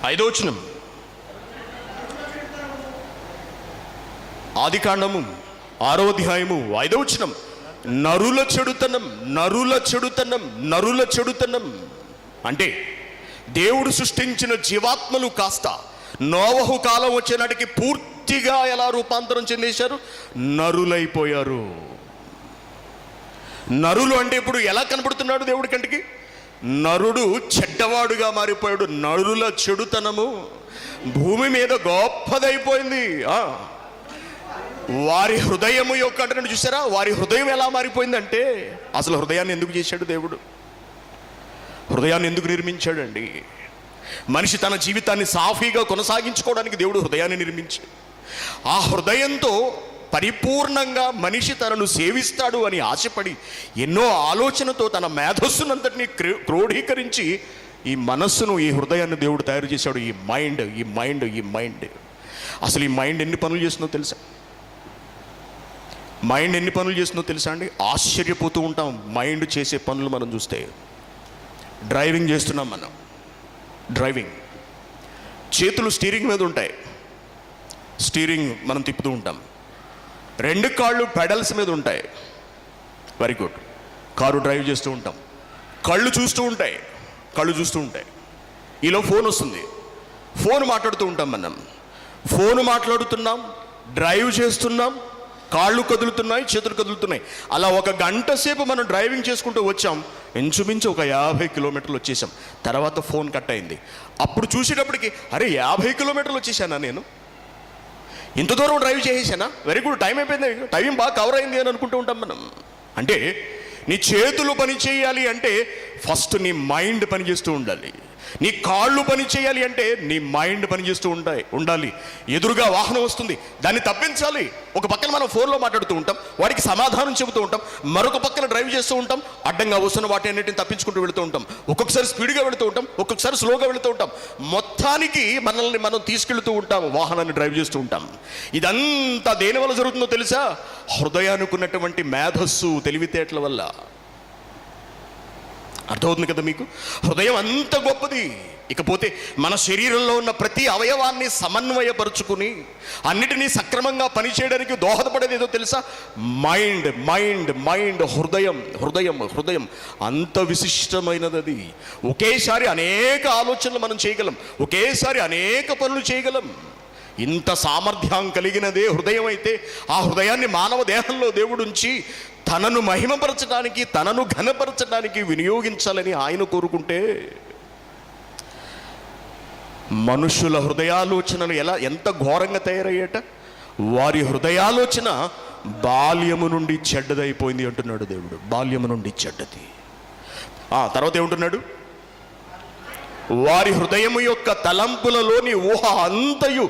5వ వచనం. ఆదికాండము 6వ అధ్యాయము 5వ వచనం. నరుల చెడుతనం, నరుల చెడుతనం, నరుల చెడుతనం. అంటే దేవుడు సృష్టించిన జీవాత్మలు కాస్త నోవహు కాలం వచ్చే నాటికి పూర్తిగా ఎలా రూపాంతరం చెందేశారు? నరులైపోయారు. నరులు అంటే ఇప్పుడు ఎలా కనబడుతున్నాడు దేవుడి కంటికి? నరుడు చెడ్డవాడుగా మారిపోయాడు. నరుల చెడుతనము భూమి మీద గొప్పదైపోయింది. వారి హృదయము యొక్క అంటే చూసారా, వారి హృదయం ఎలా మారిపోయిందంటే, అసలు హృదయాన్ని ఎందుకు చేశాడు దేవుడు? హృదయాన్ని ఎందుకు నిర్మించాడండి? మనిషి తన జీవితాన్ని సాఫీగా కొనసాగించుకోవడానికి దేవుడు హృదయాన్ని నిర్మించాడు. ఆ హృదయంతో పరిపూర్ణంగా మనిషి తనను సేవిస్తాడు అని ఆశపడి ఎన్నో ఆలోచనతో తన మేధస్సునంతటినీ క్రోడీకరించి ఈ మనస్సును, ఈ హృదయాన్ని దేవుడు తయారు చేశాడు. ఈ మైండ్ అసలు ఈ మైండ్ ఎన్ని పనులు చేస్తుందో తెలుసా? మైండ్ ఎన్ని పనులు చేస్తుందో తెలుసా అండి? ఆశ్చర్యపోతూ ఉంటాం మైండ్ చేసే పనులు మనం చూస్తే. డ్రైవింగ్ చేస్తున్నాం మనం. డ్రైవింగ్ చేతులు స్టీరింగ్ మీద ఉంటాయి, స్టీరింగ్ మనం తిప్పుతూ ఉంటాం. 2 కాళ్ళు పెడల్స్ మీద ఉంటాయి. Very good. కారు డ్రైవ్ చేస్తూ ఉంటాం. కళ్ళు చూస్తూ ఉంటాయి. ఈలో ఫోన్ వస్తుంది, ఫోన్ మాట్లాడుతూ ఉంటాం మనం. ఫోన్ మాట్లాడుతున్నాం, డ్రైవ్ చేస్తున్నాం, కాళ్ళు కదులుతున్నాయి, చేతులు కదులుతున్నాయి. అలా 1 గంట సేపు మనం డ్రైవింగ్ చేసుకుంటూ వచ్చాం. ఇంచుమించు ఒక 50 కిలోమీటర్లు వచ్చేసాం. తర్వాత ఫోన్ కట్ అయింది. అప్పుడు చూసేటప్పటికి అరే 50 కిలోమీటర్లు వచ్చేసానా, నేను ఇంత దూరం డ్రైవ్ చేసేసానా, వెరీ గుడ్, టైం అయిపోయింది, టైం బాగా కవర్ అయింది అని అనుకుంటూ ఉంటాం మనం. అంటే నీ చేతులు పని చేయాలి అంటే ఫస్ట్ నీ మైండ్ పనిచేస్తూ ఉండాలి. నీ కాళ్ళు పని చేయాలి అంటే నీ మైండ్ పనిచేస్తూ ఉండాలి. ఎదురుగా వాహనం వస్తుంది, దాన్ని తప్పించాలి. ఒక పక్కన మనం ఫోన్లో మాట్లాడుతూ ఉంటాం, వాడికి సమాధానం చెబుతూ ఉంటాం, మరొక పక్కన డ్రైవ్ చేస్తూ ఉంటాం, అడ్డంగా వస్తున్న వాటి అన్నిటిని తప్పించుకుంటూ వెళుతూ ఉంటాం. ఒక్కొక్కసారి స్పీడ్గా వెళుతూ ఉంటాం, ఒక్కొక్కసారి స్లోగా వెళుతూ ఉంటాం. మొత్తానికి మనల్ని మనం తీసుకెళ్తూ ఉంటాం, వాహనాన్ని డ్రైవ్ చేస్తూ ఉంటాం. ఇదంతా దేనివల్ల జరుగుతుందో తెలుసా? హృదయానికి ఉన్నటువంటి మేధస్సు, తెలివితేటల వల్ల. అర్థమవుతుంది కదా మీకు? హృదయం అంత గొప్పది. ఇకపోతే మన శరీరంలో ఉన్న ప్రతి అవయవాన్ని సమన్వయపరుచుకుని అన్నిటినీ సక్రమంగా పనిచేయడానికి దోహదపడేది ఏదో తెలుసా? మైండ్ మైండ్ మైండ్ హృదయం హృదయం హృదయం అంత విశిష్టమైనది అది. ఒకేసారి అనేక ఆలోచనలు మనం చేయగలం, ఒకేసారి అనేక పనులు చేయగలం. ఇంత సామర్థ్యం కలిగినదే హృదయం అయితే, ఆ హృదయాన్ని మానవ దేహంలో దేవుడు ఉంచి తనను మహిమపరచడానికి, తనను ఘనపరచడానికి వినియోగించాలని ఆయన కోరుకుంటే, మనుషుల హృదయాలోచనలు ఎంత ఘోరంగా తయారయ్యేట. వారి హృదయాలోచన బాల్యము నుండి చెడ్డదైపోయింది అంటున్నాడు దేవుడు. బాల్యము నుండి చెడ్డది. తర్వాత ఏమంటున్నాడు? వారి హృదయము యొక్క తలంపులలోని ఊహ అంతయు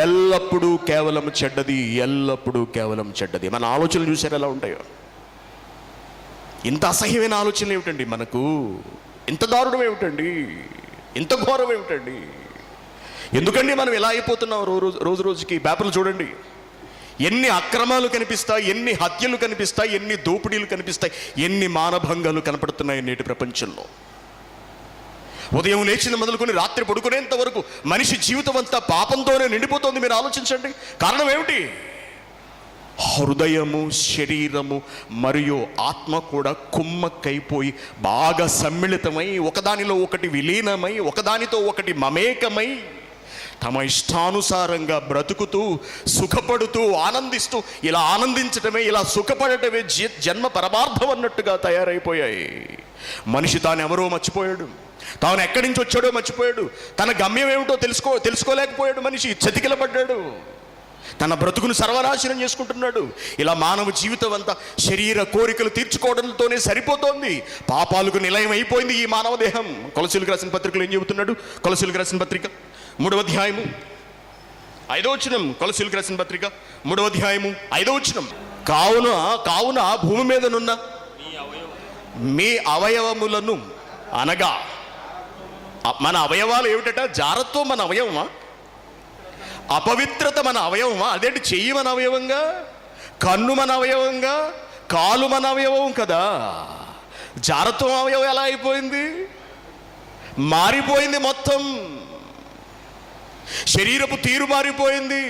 ఎల్లప్పుడూ కేవలం చెడ్డది, ఎల్లప్పుడూ కేవలం చెడ్డది. మన ఆలోచనలు చూసారు ఎలా ఉంటాయో? ఇంత అసహ్యమైన ఆలోచనలు ఏమిటండి మనకు? ఇంత దారుణం ఏమిటండి? ఇంత ఘోరం ఏమిటండి? ఎందుకండి మనం ఎలా అయిపోతున్నాం? రోజు రోజుకి పేపర్లు చూడండి, ఎన్ని అక్రమాలు కనిపిస్తాయి, ఎన్ని హత్యలు కనిపిస్తాయి, ఎన్ని దోపిడీలు కనిపిస్తాయి, ఎన్ని మానభంగాలు కనపడుతున్నాయి నేటి ప్రపంచంలో. ఉదయం లేచిన మొదలుకొని రాత్రి పడుకునేంత వరకు మనిషి జీవితం అంతా పాపంతోనే నిండిపోతుంది. మీరు ఆలోచించండి, కారణం ఏమిటి? హృదయము, శరీరము మరియు ఆత్మ కూడా కుమ్మక్కైపోయి బాగా సమ్మిళితమై ఒకదానిలో ఒకటి విలీనమై ఒకదానితో ఒకటి మమేకమై తమ ఇష్టానుసారంగా బ్రతుకుతూ సుఖపడుతూ ఆనందిస్తూ, ఇలా ఆనందించటమే, ఇలా సుఖపడటమే జన్మ పరమార్థం అన్నట్టుగా తయారైపోయాయి. మనిషి తాను ఎవరో మర్చిపోయాడు, తాను ఎక్కడి నుంచి వచ్చాడో మర్చిపోయాడు, తన గమ్యం ఏమిటో తెలుసుకోలేకపోయాడు. మనిషి చతికిలబడ్డాడు, తన బ్రతుకును సర్వనాశనం చేసుకుంటున్నాడు. ఇలా మానవ జీవితం అంతా శరీర కోరికలు తీర్చుకోవడంతోనే సరిపోతోంది. పాపాలకు నిలయం అయిపోయింది ఈ మానవ దేహం. కొలసీలకు రాసిన పత్రికలు ఏం చెబుతున్నాడు? కొలసీలకు రాసిన పత్రిక 3వ అధ్యాయము 5వ వచనం. కొలసీలకు రాసిన పత్రిక 3వ అధ్యాయము 5వ వచనం. కావున భూమి మీదనున్న మీ అవయవములను, అనగా మన అవయవాలు ఏమిటట? జారత్వం మన అవయవమా? అపవిత్రత మన అవయవమా? అదేంటి? చెయ్యి మన అవయవంగా, కన్ను మన అవయవంగా, కాలు మన అవయవం కదా. జారత్వం అవయవం ఎలా అయిపోయింది? మారిపోయింది మొత్తం. శరీరపు తీరు మారిపోయింది.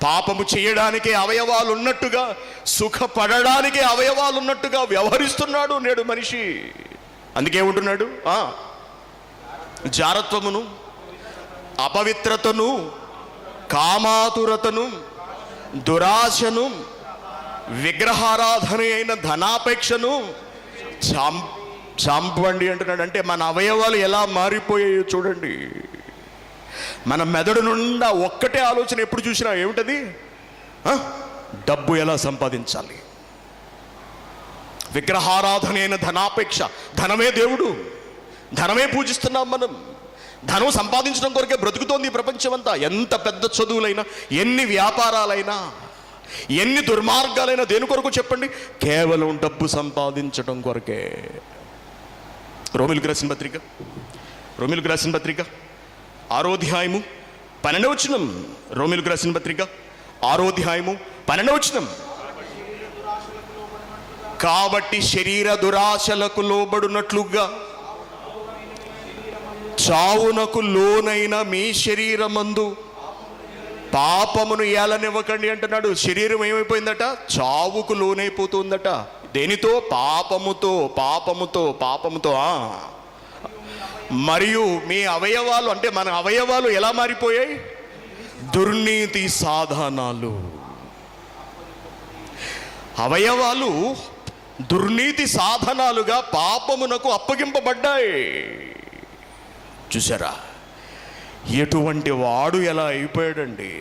పాపము చేయడానికే అవయవాలు ఉన్నట్టుగా, సుఖపడడానికే అవయవాలు ఉన్నట్టుగా వ్యవహరిస్తున్నాడు నేడు మనిషి. అందుకే ఉంటున్నాడు, జారత్వమును, అపవిత్రతను, కామాతురతను, దురాశను, విగ్రహారాధన అయిన ధనాపేక్షను చంపండి అంటున్నాడు. అంటే మన అవయవాలు ఎలా మారిపోయాయో చూడండి. మన మెదడు నుండా ఒక్కటే ఆలోచన ఎప్పుడు చూసినా ఏమిటది? డబ్బు ఎలా సంపాదించాలి. విగ్రహారాధన అయిన ధనాపేక్ష. ధనమే దేవుడు, ధనమే పూజిస్తున్నాం మనం. ధనం సంపాదించడం కొరకే బ్రతుకుతోంది ఈ ప్రపంచం అంతా. ఎంత పెద్ద చదువులైనా, ఎన్ని వ్యాపారాలైనా, ఎన్ని దుర్మార్గాలైనా దేని కొరకు చెప్పండి? కేవలం డబ్బు సంపాదించడం కొరకే. రోమిలకు రాసిన పత్రిక 6వ అధ్యాయము 12వ వచనం. రోమిలకు రాసిన పత్రిక 6వ అధ్యాయము 12వ వచనం. కాబట్టి శరీర దురాశలకు లోబడినట్లుగా చావునకు లోనైన మీ శరీరమందు పాపమును ఏలనివ్వకండి అంటున్నాడు. శరీరం ఏమైపోయిందట? చావుకు లోనైపోతుందట. దేనితో? పాపముతో. మరియు మీ అవయవాలు, అంటే మన అవయవాలు ఎలా మారిపోయాయి? దుర్నీతి సాధనాలు. అవయవాలు దుర్నీతి సాధనాలుగా పాపమునకు అప్పగింపబడ్డాయి. చూసారా ఎటువంటి వాడు ఎలా అయిపోయాడండి?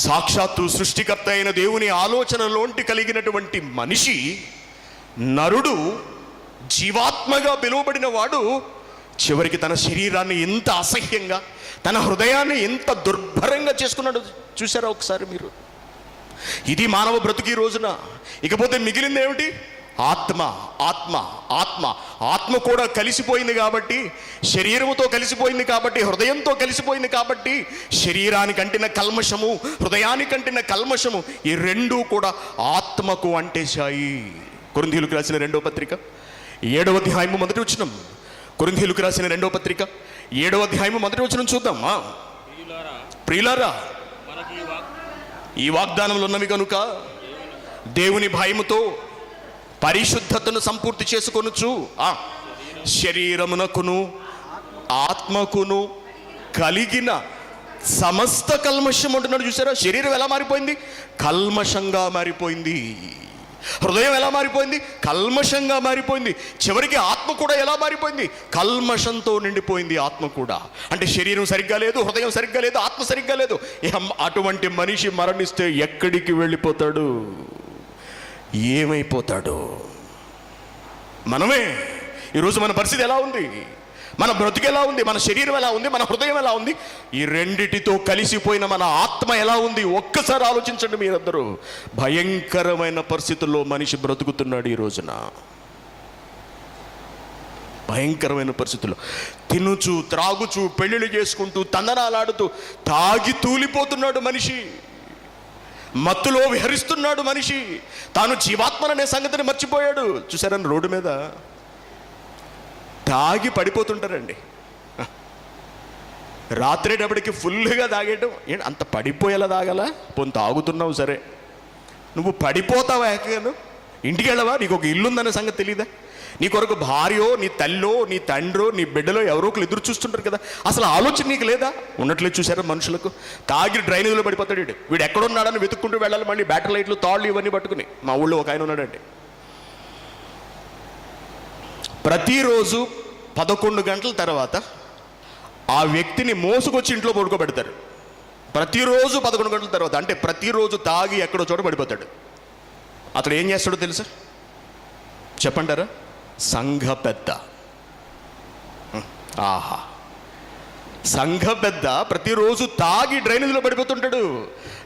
సాక్షాత్తు సృష్టికర్త అయిన దేవుని ఆలోచనలోంటి కలిగినటువంటి మనిషి, నరుడు, జీవాత్మ ఆత్మగా పిలువబడిన వాడు చివరికి తన శరీరాన్ని ఎంత అసహ్యంగా, తన హృదయాన్ని ఎంత దుర్భరంగా చేసుకున్నాడు చూసారా ఒకసారి మీరు? ఇది మానవ బ్రతుకు ఈ రోజున. ఇకపోతే మిగిలింది ఏమిటి? ఆత్మ. ఆత్మ ఆత్మ ఆత్మ కూడా కలిసిపోయింది కాబట్టి, శరీరముతో కలిసిపోయింది కాబట్టి, హృదయంతో కలిసిపోయింది కాబట్టి, శరీరానికి అంటిన కల్మషము, హృదయానికి అంటిన కల్మషము, ఈ రెండూ కూడా ఆత్మకు అంటేశాయి. కొరింథీయులకు రాసిన 2వ పత్రిక 7వ అధ్యాయము 1వ వచనం. కొరింథీయులకు రాసిన 2వ పత్రిక 7వ అధ్యాయము 1వ వచనం చూద్దామా? ప్రియులారా, ఈ వాగ్దానములు ఉన్నవి కనుక దేవుని భయముతో పరిశుద్ధతను సంపూర్తి చేసుకొనుచు శరీరమునకును ఆత్మకును కలిగిన సమస్త కల్మషం అంటున్నాడు చూసారా? శరీరం ఎలా మారిపోయింది? కల్మషంగా మారిపోయింది. హృదయం ఎలా మారిపోయింది? కల్మషంగా మారిపోయింది. చివరికి ఆత్మ కూడా ఎలా మారిపోయింది? కల్మషంతో నిండిపోయింది ఆత్మ కూడా. అంటే శరీరం సరిగ్గా లేదు, హృదయం సరిగ్గా లేదు, ఆత్మ సరిగ్గా లేదు. అటువంటి మనిషి మరణిస్తే ఎక్కడికి వెళ్ళిపోతాడు? ఏమైపోతాడు? మనమే. ఈరోజు మన పరిస్థితి ఎలా ఉంది? మన బ్రతుకు ఎలా ఉంది? మన శరీరం ఎలా ఉంది? మన హృదయం ఎలా ఉంది? ఈ రెండిటితో కలిసిపోయిన మన ఆత్మ ఎలా ఉంది? ఒక్కసారి ఆలోచించండి మీరందరూ. భయంకరమైన పరిస్థితుల్లో మనిషి బ్రతుకుతున్నాడు ఈ రోజున. భయంకరమైన పరిస్థితుల్లో తినుచు, త్రాగుచు, పెళ్ళిళ్ళు చేసుకుంటూ, తందనాలాడుతూ, తాగి తూలిపోతున్నాడు మనిషి. మత్తులో విహరిస్తున్నాడు మనిషి. తాను జీవాత్మననే సంగతిని మర్చిపోయాడు. చూసారని రోడ్డు మీద తాగి పడిపోతుంటారండి. రాత్రేటప్పటికి ఫుల్గా తాగేయటం ఏంటి? అంత పడిపోయేలా తాగలా? పోనీ తాగుతున్నావు సరే, నువ్వు పడిపోతావా? ఏకను ఇంటికి వెళ్ళవా? నీకు ఒక ఇల్లు ఉందనే సంగతి తెలియదా? నీ కొరకు భార్యో, నీ తల్లో, నీ తండ్రో, నీ బిడ్డలో ఎవరో ఒకరు ఎదురు చూస్తుంటారు కదా. అసలు ఆలోచన నీకు లేదా? ఉన్నట్లేదు చూసారా మనుషులకు. తాగి డ్రైనేజీలో పడిపోతాడు వీడు ఎక్కడున్నాడని వెతుక్కుంటూ వెళ్ళాలి. మళ్ళీ బ్యాటరీ లైట్లు, తాళ్ళు ఇవన్నీ పట్టుకుని. మా ఊళ్ళో ఒక ఆయన ఉన్నాడండి. ప్రతిరోజు 11 గంటల తర్వాత ఆ వ్యక్తిని మోసుకొచ్చి ఇంట్లో పడుకోబెడతారు. ప్రతిరోజు 11 గంటల తర్వాత. అంటే ప్రతిరోజు తాగి ఎక్కడో చోట పడిపోతాడు. అతడు ఏం చేస్తాడో తెలుసా? చెప్పంటారా? సంఘ పెద్ద. ఆహా, సంఘ పెద్ద ప్రతిరోజు తాగి డ్రైనేజీలో పడిపోతుంటాడు.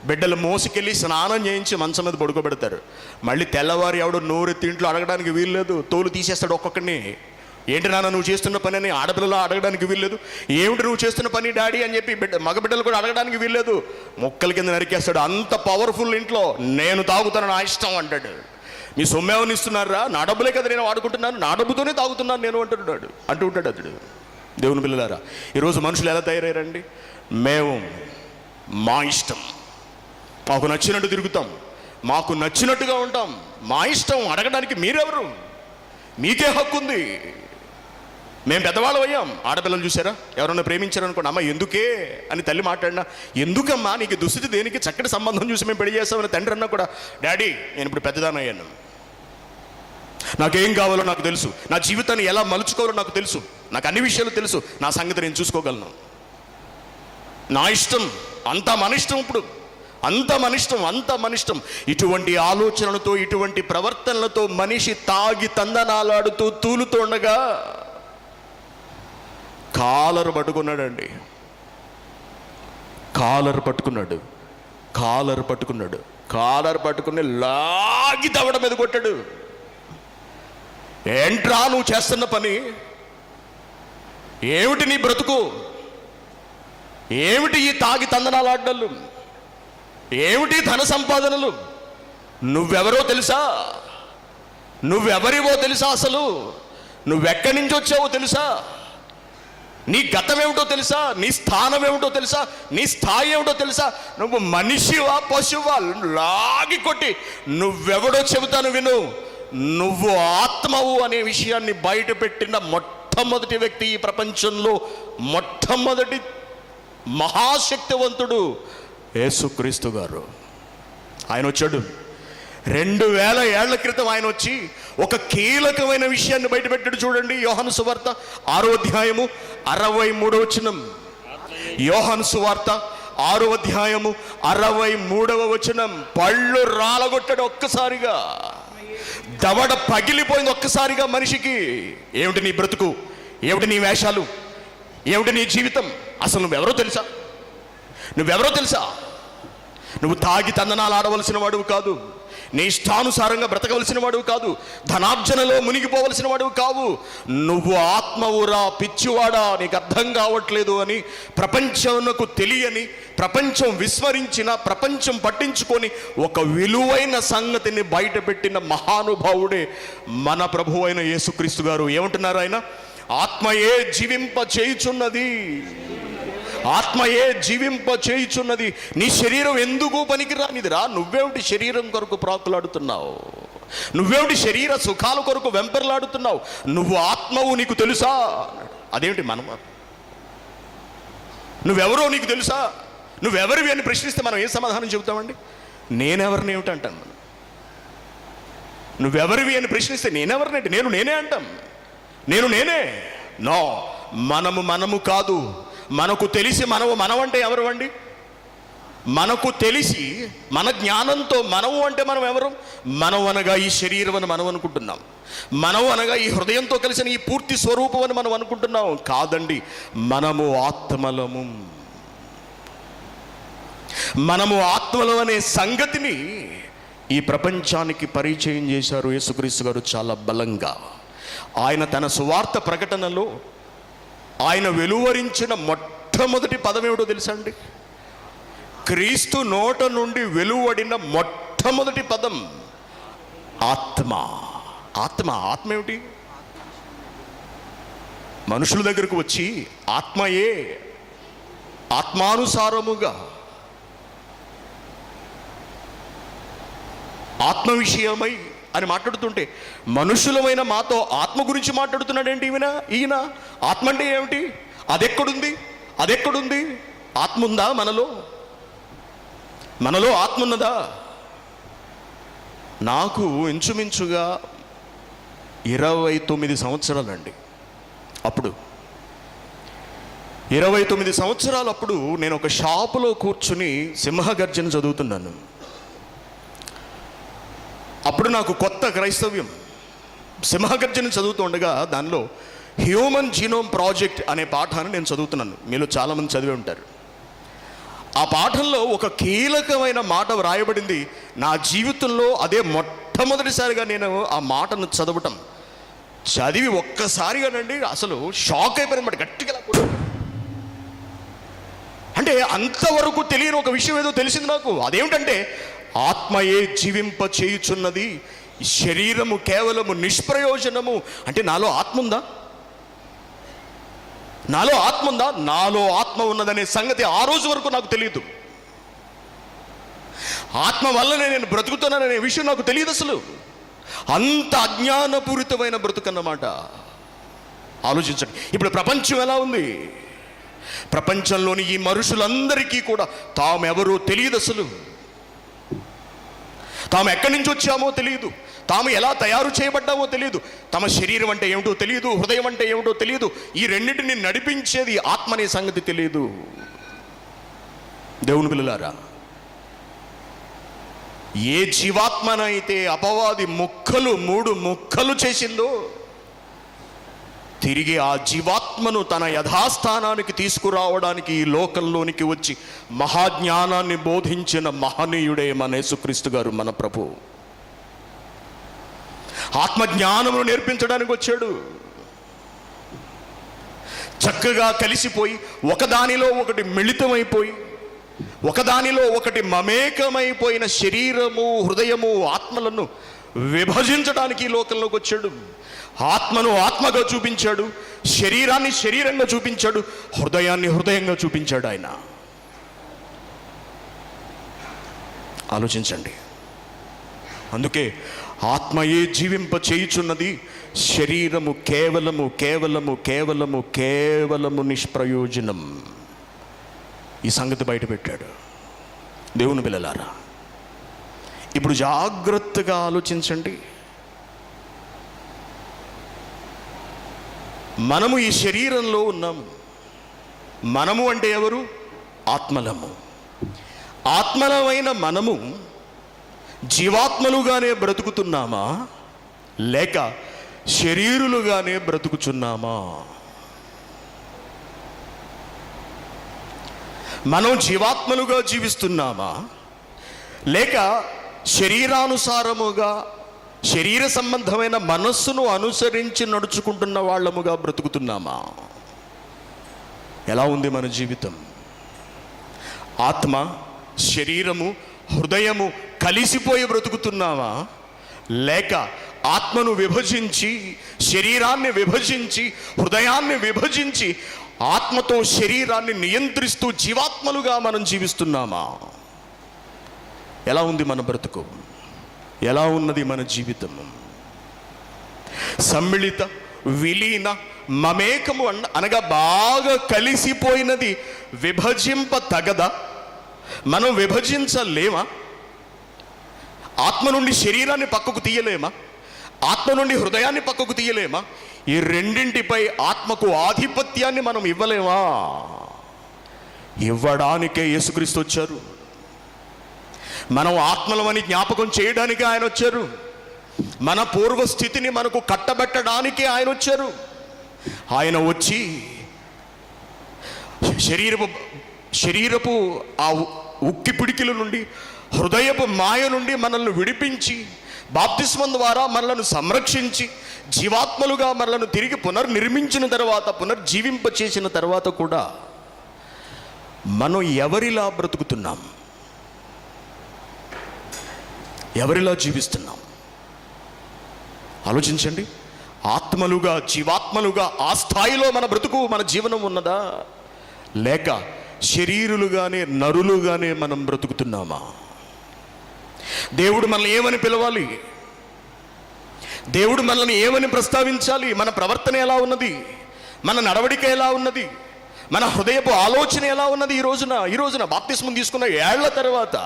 బిడ్డలు మోసుకెళ్ళి స్నానం చేయించి మంచం మీద పడుకోబెడతారు. మళ్ళీ తెల్లవారి ఎవడో నోరెత్తి ఇంట్లో అడగడానికి వీల్లేదు. తోలు తీసేస్తాడు ఒక్కొక్కడిని. ఏంటి నాన్న నువ్వు చేస్తున్న పని అని ఆడపిల్లలు అడగడానికి వీల్లేదు. ఏమిటి నువ్వు చేస్తున్న పని డాడీ అని చెప్పి మగ బిడ్డలు కూడా అడగడానికి వీల్లేదు. మొక్కల కింద నరికేస్తాడు. అంత పవర్ఫుల్ ఇంట్లో నేను తాగుతాను, నా ఇష్టం అంటాడు. మీ సొమ్మేమని ఇస్తున్నారా? నా డబ్బులే కదా నేను వాడుకుంటున్నాను, నా డబ్బుతోనే తాగుతున్నాను నేను అంటూ ఉంటాడు అతడు. దేవుని పిల్లలారా, ఈరోజు మనుషులు ఎలా తయారయ్యారండి? మేము మా ఇష్టం, మాకు నచ్చినట్టు తిరుగుతాం, మాకు నచ్చినట్టుగా ఉంటాం, మా ఇష్టం. అడగడానికి మీరెవరు? మీకే హక్కు ఉంది. మేము పెద్దవాళ్ళు అయ్యాం. ఆడపిల్లలు చూసారా? ఎవరన్నా ప్రేమించారనుకోండి, అమ్మ ఎందుకే అని తల్లి మాట్లాడినా, ఎందుకమ్మా నీకు దుస్థితి దేనికి? చక్కటి సంబంధం చూసి మేము పెళ్లి చేస్తామని తండ్రి అన్నా కూడా, డాడీ నేను ఇప్పుడు పెద్దదాన్ని అయ్యాను, నాకేం కావాలో నాకు తెలుసు, నా జీవితాన్ని ఎలా మలుచుకోవాలో నాకు తెలుసు, నాకు అన్ని విషయాలు తెలుసు, నా సంగతి నేను చూసుకోగలను, నా ఇష్టం, అంతా మన ఇష్టం. ఇప్పుడు అంత మనిష్టం, అంత మనిష్టం. ఇటువంటి ఆలోచనలతో, ఇటువంటి ప్రవర్తనలతో మనిషి తాగి తందనాలాడుతూ తూలుతుండగా కాలర్ పట్టుకున్నాడండి. కాలర్ పట్టుకుని లాగి దవడ మీద కొట్టాడు. ఏంట్రా నువ్వు చేస్తున్న పని? ఏమిటి నీ బ్రతుకు? ఏమిటి ఈ తాగి తందనాలాడ్డలు? ఏమిటి ధన సంపాదనలు? నువ్వెవరో తెలుసా? నువ్వెవరివో తెలుసా? అసలు నువ్వెక్కడి నుంచి వచ్చావో తెలుసా? నీ గతం ఏమిటో తెలుసా? నీ స్థానం ఏమిటో తెలుసా? నీ స్థాయి ఏమిటో తెలుసా? నువ్వు మనిషివా పశువా? లాగి కొట్టి నువ్వెవడో చెబుతాను విను. నువ్వు ఆత్మవు అనే విషయాన్ని బయట పెట్టిన మొట్టమొదటి వ్యక్తి ఈ ప్రపంచంలో, మొట్టమొదటి మహాశక్తివంతుడు యేసుక్రీస్తు గారు. ఆయన వచ్చాడు 2000 ఏళ్ల క్రితం. ఆయన వచ్చి ఒక కీలకమైన విషయాన్ని బయటపెట్టాడు. చూడండి, యోహాను సువార్త 6వ అధ్యాయము 63వ వచనం. యోహాను సువార్త 6వ అధ్యాయము 63వ వచనం. పళ్ళు రాలగొట్టాడు ఒక్కసారిగా. దవడ పగిలిపోయింది ఒక్కసారిగా మనిషికి. ఏమిటి నీ బ్రతుకు, ఏమిటి నీ వేషాలు, ఏమిటి నీ జీవితం, అసలు నువ్వెవరో తెలుసా? నువ్వెవరో తెలుసా? నువ్వు తాగి తందనాలు ఆడవలసిన వాడువు కాదు, నీ ఇష్టానుసారంగా బ్రతకవలసిన వాడువు కాదు, ధనార్జనలో మునిగిపోవలసిన వాడువు కావు. నువ్వు ఆత్మవురా పిచ్చివాడా, నీకు అర్థం కావట్లేదు అని ప్రపంచంకు తెలియని, ప్రపంచం విస్మరించిన, ప్రపంచం పట్టించుకొని ఒక విలువైన సంగతిని బయటపెట్టిన మహానుభావుడే మన ప్రభువైన యేసుక్రీస్తు గారు. ఏమంటున్నారు ఆయన? ఆత్మయే జీవింప చేయుచున్నది, ఆత్మయే జీవింప చేయుచున్నది. నీ శరీరం ఎందుకు పనికిరానిదిరా? నువ్వేమిటి శరీరం కొరకు ప్రాకులాడుతున్నావు? నువ్వేమిటి శరీర సుఖాల కొరకు వెంపర్లాడుతున్నావు? నువ్వు ఆత్మవు, నీకు తెలుసా? అదేమిటి మనం? నువ్వెవరో నీకు తెలుసా? నువ్వెవరివి అని ప్రశ్నిస్తే మనం ఏ సమాధానం చెబుతామండి? నేనెవరిని ఏమిటి అంటాను మనం. నువ్వెవరివి అని ప్రశ్నిస్తే నేనెవరినంటే నేనే అంటాం. నేనే. నో, మనము కాదు. మనకు తెలిసి మనమంటే ఎవరు అండి? మనకు తెలిసి మన జ్ఞానంతో మనము అంటే మనం ఎవరు? మనం అనగా ఈ శరీరం అని మనం అనుకుంటున్నాం. మనం అనగా ఈ హృదయంతో కలిసిన ఈ పూర్తి స్వరూపం అని మనం అనుకుంటున్నాం. కాదండి, మనము ఆత్మలము. మనము ఆత్మలం అనే సంగతిని ఈ ప్రపంచానికి పరిచయం చేశారు యేసుక్రీస్తు గారు చాలా బలంగా. ఆయన తన సువార్త ప్రకటనలో ఆయన వెలువరించిన మొట్టమొదటి పదం ఏమిటో తెలుసా అండి? క్రీస్తు నోట నుండి వెలువడిన మొట్టమొదటి పదం ఆత్మ. ఆత్మ ఏమిటి? మనుషుల దగ్గరకు వచ్చి ఆత్మయే, ఆత్మానుసారముగా, ఆత్మ విషయమై అని మాట్లాడుతుంటే మనుషులమైన మాతో ఆత్మ గురించి మాట్లాడుతున్నాడేంటి ఈయన? ఆత్మ అంటే ఏమిటి? అదెక్కడుంది? ఆత్మ ఉందా మనలో ఆత్మ ఉన్నదా? నాకు ఇంచుమించుగా 29 సంవత్సరాలండి. అప్పుడు 29 సంవత్సరాలు అప్పుడు నేను ఒక షాపులో కూర్చుని సింహగర్జన చదువుతున్నాను. అప్పుడు నాకు కొత్త క్రైస్తవ్యం. సింహగర్జన చదువుతుండగా దానిలో హ్యూమన్ జీనోమ్ ప్రాజెక్ట్ అనే పాఠాన్ని నేను చదువుతున్నాను. మీలో చాలామంది చదివి ఉంటారు. ఆ పాఠంలో ఒక కీలకమైన మాట వ్రాయబడింది. నా జీవితంలో అదే మొట్టమొదటిసారిగా నేను ఆ మాటను చదివి ఒక్కసారిగానండి అసలు షాక్ అయిపోయినమాట. గట్టిగా అంటే అంతవరకు తెలియని ఒక విషయం ఏదో తెలిసింది నాకు. అదేమిటంటే ఆత్మయే జీవింప చేయుచున్నది, శరీరము కేవలము నిష్ప్రయోజనము. అంటే నాలో ఆత్మ ఉందా? నాలో ఆత్మ ఉన్నదనే సంగతి ఆ రోజు వరకు నాకు తెలియదు. ఆత్మ వల్లనే నేను బ్రతుకుతున్నాననే విషయం నాకు తెలియదు అసలు. అంత అజ్ఞానపూరితమైన బ్రతుకన్నమాట. ఆలోచించండి. ఇప్పుడు ప్రపంచం ఎలా ఉంది? ప్రపంచంలోని ఈ మనుషులందరికీ కూడా తామెవరో తెలియదు అసలు. తాము ఎక్కడి నుంచి వచ్చామో తెలియదు, తాము ఎలా తయారు చేయబడ్డామో తెలియదు, తమ శరీరం అంటే ఏమిటో తెలియదు, హృదయం అంటే ఏమిటో తెలియదు, ఈ రెండింటిని నడిపించేది ఆత్మ అనే సంగతి తెలియదు. దేవుని పిల్లలారా, ఏ జీవాత్మనైతే అపవాది 3 ముక్కలు చేసిందో తిరిగి ఆ జీవాత్మను తన యథాస్థానానికి తీసుకురావడానికి ఈ లోకంలోనికి వచ్చి మహాజ్ఞానాన్ని బోధించిన మహనీయుడే మన యేసుక్రీస్తు గారు, మన ప్రభు. ఆత్మజ్ఞానమును నేర్పించడానికి వచ్చాడు. చక్కగా కలిసిపోయి ఒకదానిలో ఒకటి మిళితమైపోయి, ఒకదానిలో ఒకటి మమేకమైపోయిన శరీరము, హృదయము, ఆత్మలను విభజించడానికి ఈ లోకంలోకి వచ్చాడు. ఆత్మను ఆత్మగా చూపించాడు, శరీరాన్ని శరీరంగా చూపించాడు, హృదయాన్ని హృదయంగా చూపించాడు ఆయన. ఆలోచించండి. అందుకే ఆత్మయే జీవింప చేయుచున్నది, శరీరము కేవలము నిష్ప్రయోజనం. ఈ సంగతి బయటపెట్టాడు. దేవుని పిల్లలారా, ఇప్పుడు జాగ్రత్తగా ఆలోచించండి. మనము ఈ శరీరంలో ఉన్నాము. మనము అంటే ఎవరు? ఆత్మలము. ఆత్మలమైన మనము జీవాత్మలుగానే బ్రతుకుతున్నామా, లేక శరీరులుగానే బ్రతుకుచున్నామా? మనం జీవాత్మలుగా జీవిస్తున్నామా, లేక శరీరానుసారముగా శరీర సంబంధమైన మనస్సును అనుసరించి నడుచుకుంటున్న వాళ్ళముగా బ్రతుకుతున్నామా? ఎలా ఉంది మన జీవితం? ఆత్మ, శరీరము, హృదయము కలిసిపోయి బ్రతుకుతున్నామా, లేక ఆత్మను విభజించి, శరీరాన్ని విభజించి, హృదయాన్ని విభజించి, ఆత్మతో శరీరాన్ని నియంత్రిస్తూ జీవాత్మలుగా మనం జీవిస్తున్నామా? ఎలా ఉంది మన బ్రతుకు? ఎలా ఉన్నది మన జీవితం? సమ్మిళిత, విలీన, మమేకము అనగా బాగా కలిసిపోయినది విభజింప తగదా? మనం విభజించలేమా? ఆత్మ నుండి శరీరాన్ని పక్కకు తీయలేమా? ఆత్మ నుండి హృదయాన్ని పక్కకు తీయలేమా? ఈ రెండింటిపై ఆత్మకు ఆధిపత్యాన్ని మనం ఇవ్వలేమా? ఇవ్వడానికే యేసుక్రీస్తు వచ్చారు. మనం ఆత్మలమని జ్ఞాపకం చేయడానికి ఆయన వచ్చారు. మన పూర్వస్థితిని మనకు కట్టబెట్టడానికి ఆయన వచ్చారు. ఆయన వచ్చి శరీరపు ఆ ఉక్కి పిడికిల నుండి, హృదయపు మాయ నుండి మనల్ని విడిపించి, బాప్తిస్మం ద్వారా మనలను సంరక్షించి, జీవాత్మలుగా మనలను తిరిగి పునర్నిర్మించిన తర్వాత, పునర్జీవింప చేసిన తర్వాత కూడా మనం ఎవరిలా బ్రతుకుతున్నాం? ఎవరిలా జీవిస్తున్నాం? ఆలోచించండి. ఆత్మలుగా, జీవాత్మలుగా ఆ స్థాయిలో మన బ్రతుకు, మన జీవనం ఉన్నదా, లేక శరీరులుగానే, నరులుగానే మనం బ్రతుకుతున్నామా? దేవుడు మనల్ని ఏమని పిలవాలి? దేవుడు మనల్ని ఏమని ప్రస్తావించాలి? మన ప్రవర్తన ఎలా ఉన్నది? మన నడవడిక ఎలా ఉన్నది? మన హృదయపు ఆలోచన ఎలా ఉన్నది? ఈ రోజున బాప్తిస్మం తీసుకున్న ఏళ్ల తర్వాత,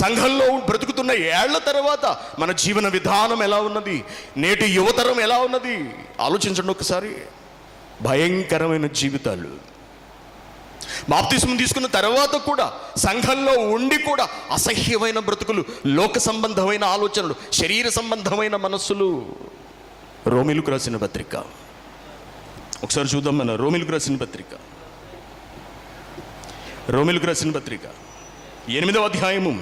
సంఘంలో బ్రతుకుతున్న ఏళ్ల తర్వాత మన జీవన విధానం ఎలా ఉన్నది? నేటి యువతరం ఎలా ఉన్నది? ఆలోచించండి ఒకసారి. భయంకరమైన జీవితాలు. బాప్తిస్మం తీసుకున్న తర్వాత కూడా, సంఘంలో ఉండి కూడా అసహ్యమైన బ్రతుకులు, లోక సంబంధమైన ఆలోచనలు, శరీర సంబంధమైన మనస్సులు. రోమీలకు రాసిన పత్రిక ఒకసారి చూద్దాం. మన రోమీలకు రాసిన పత్రిక 8వ అధ్యాయము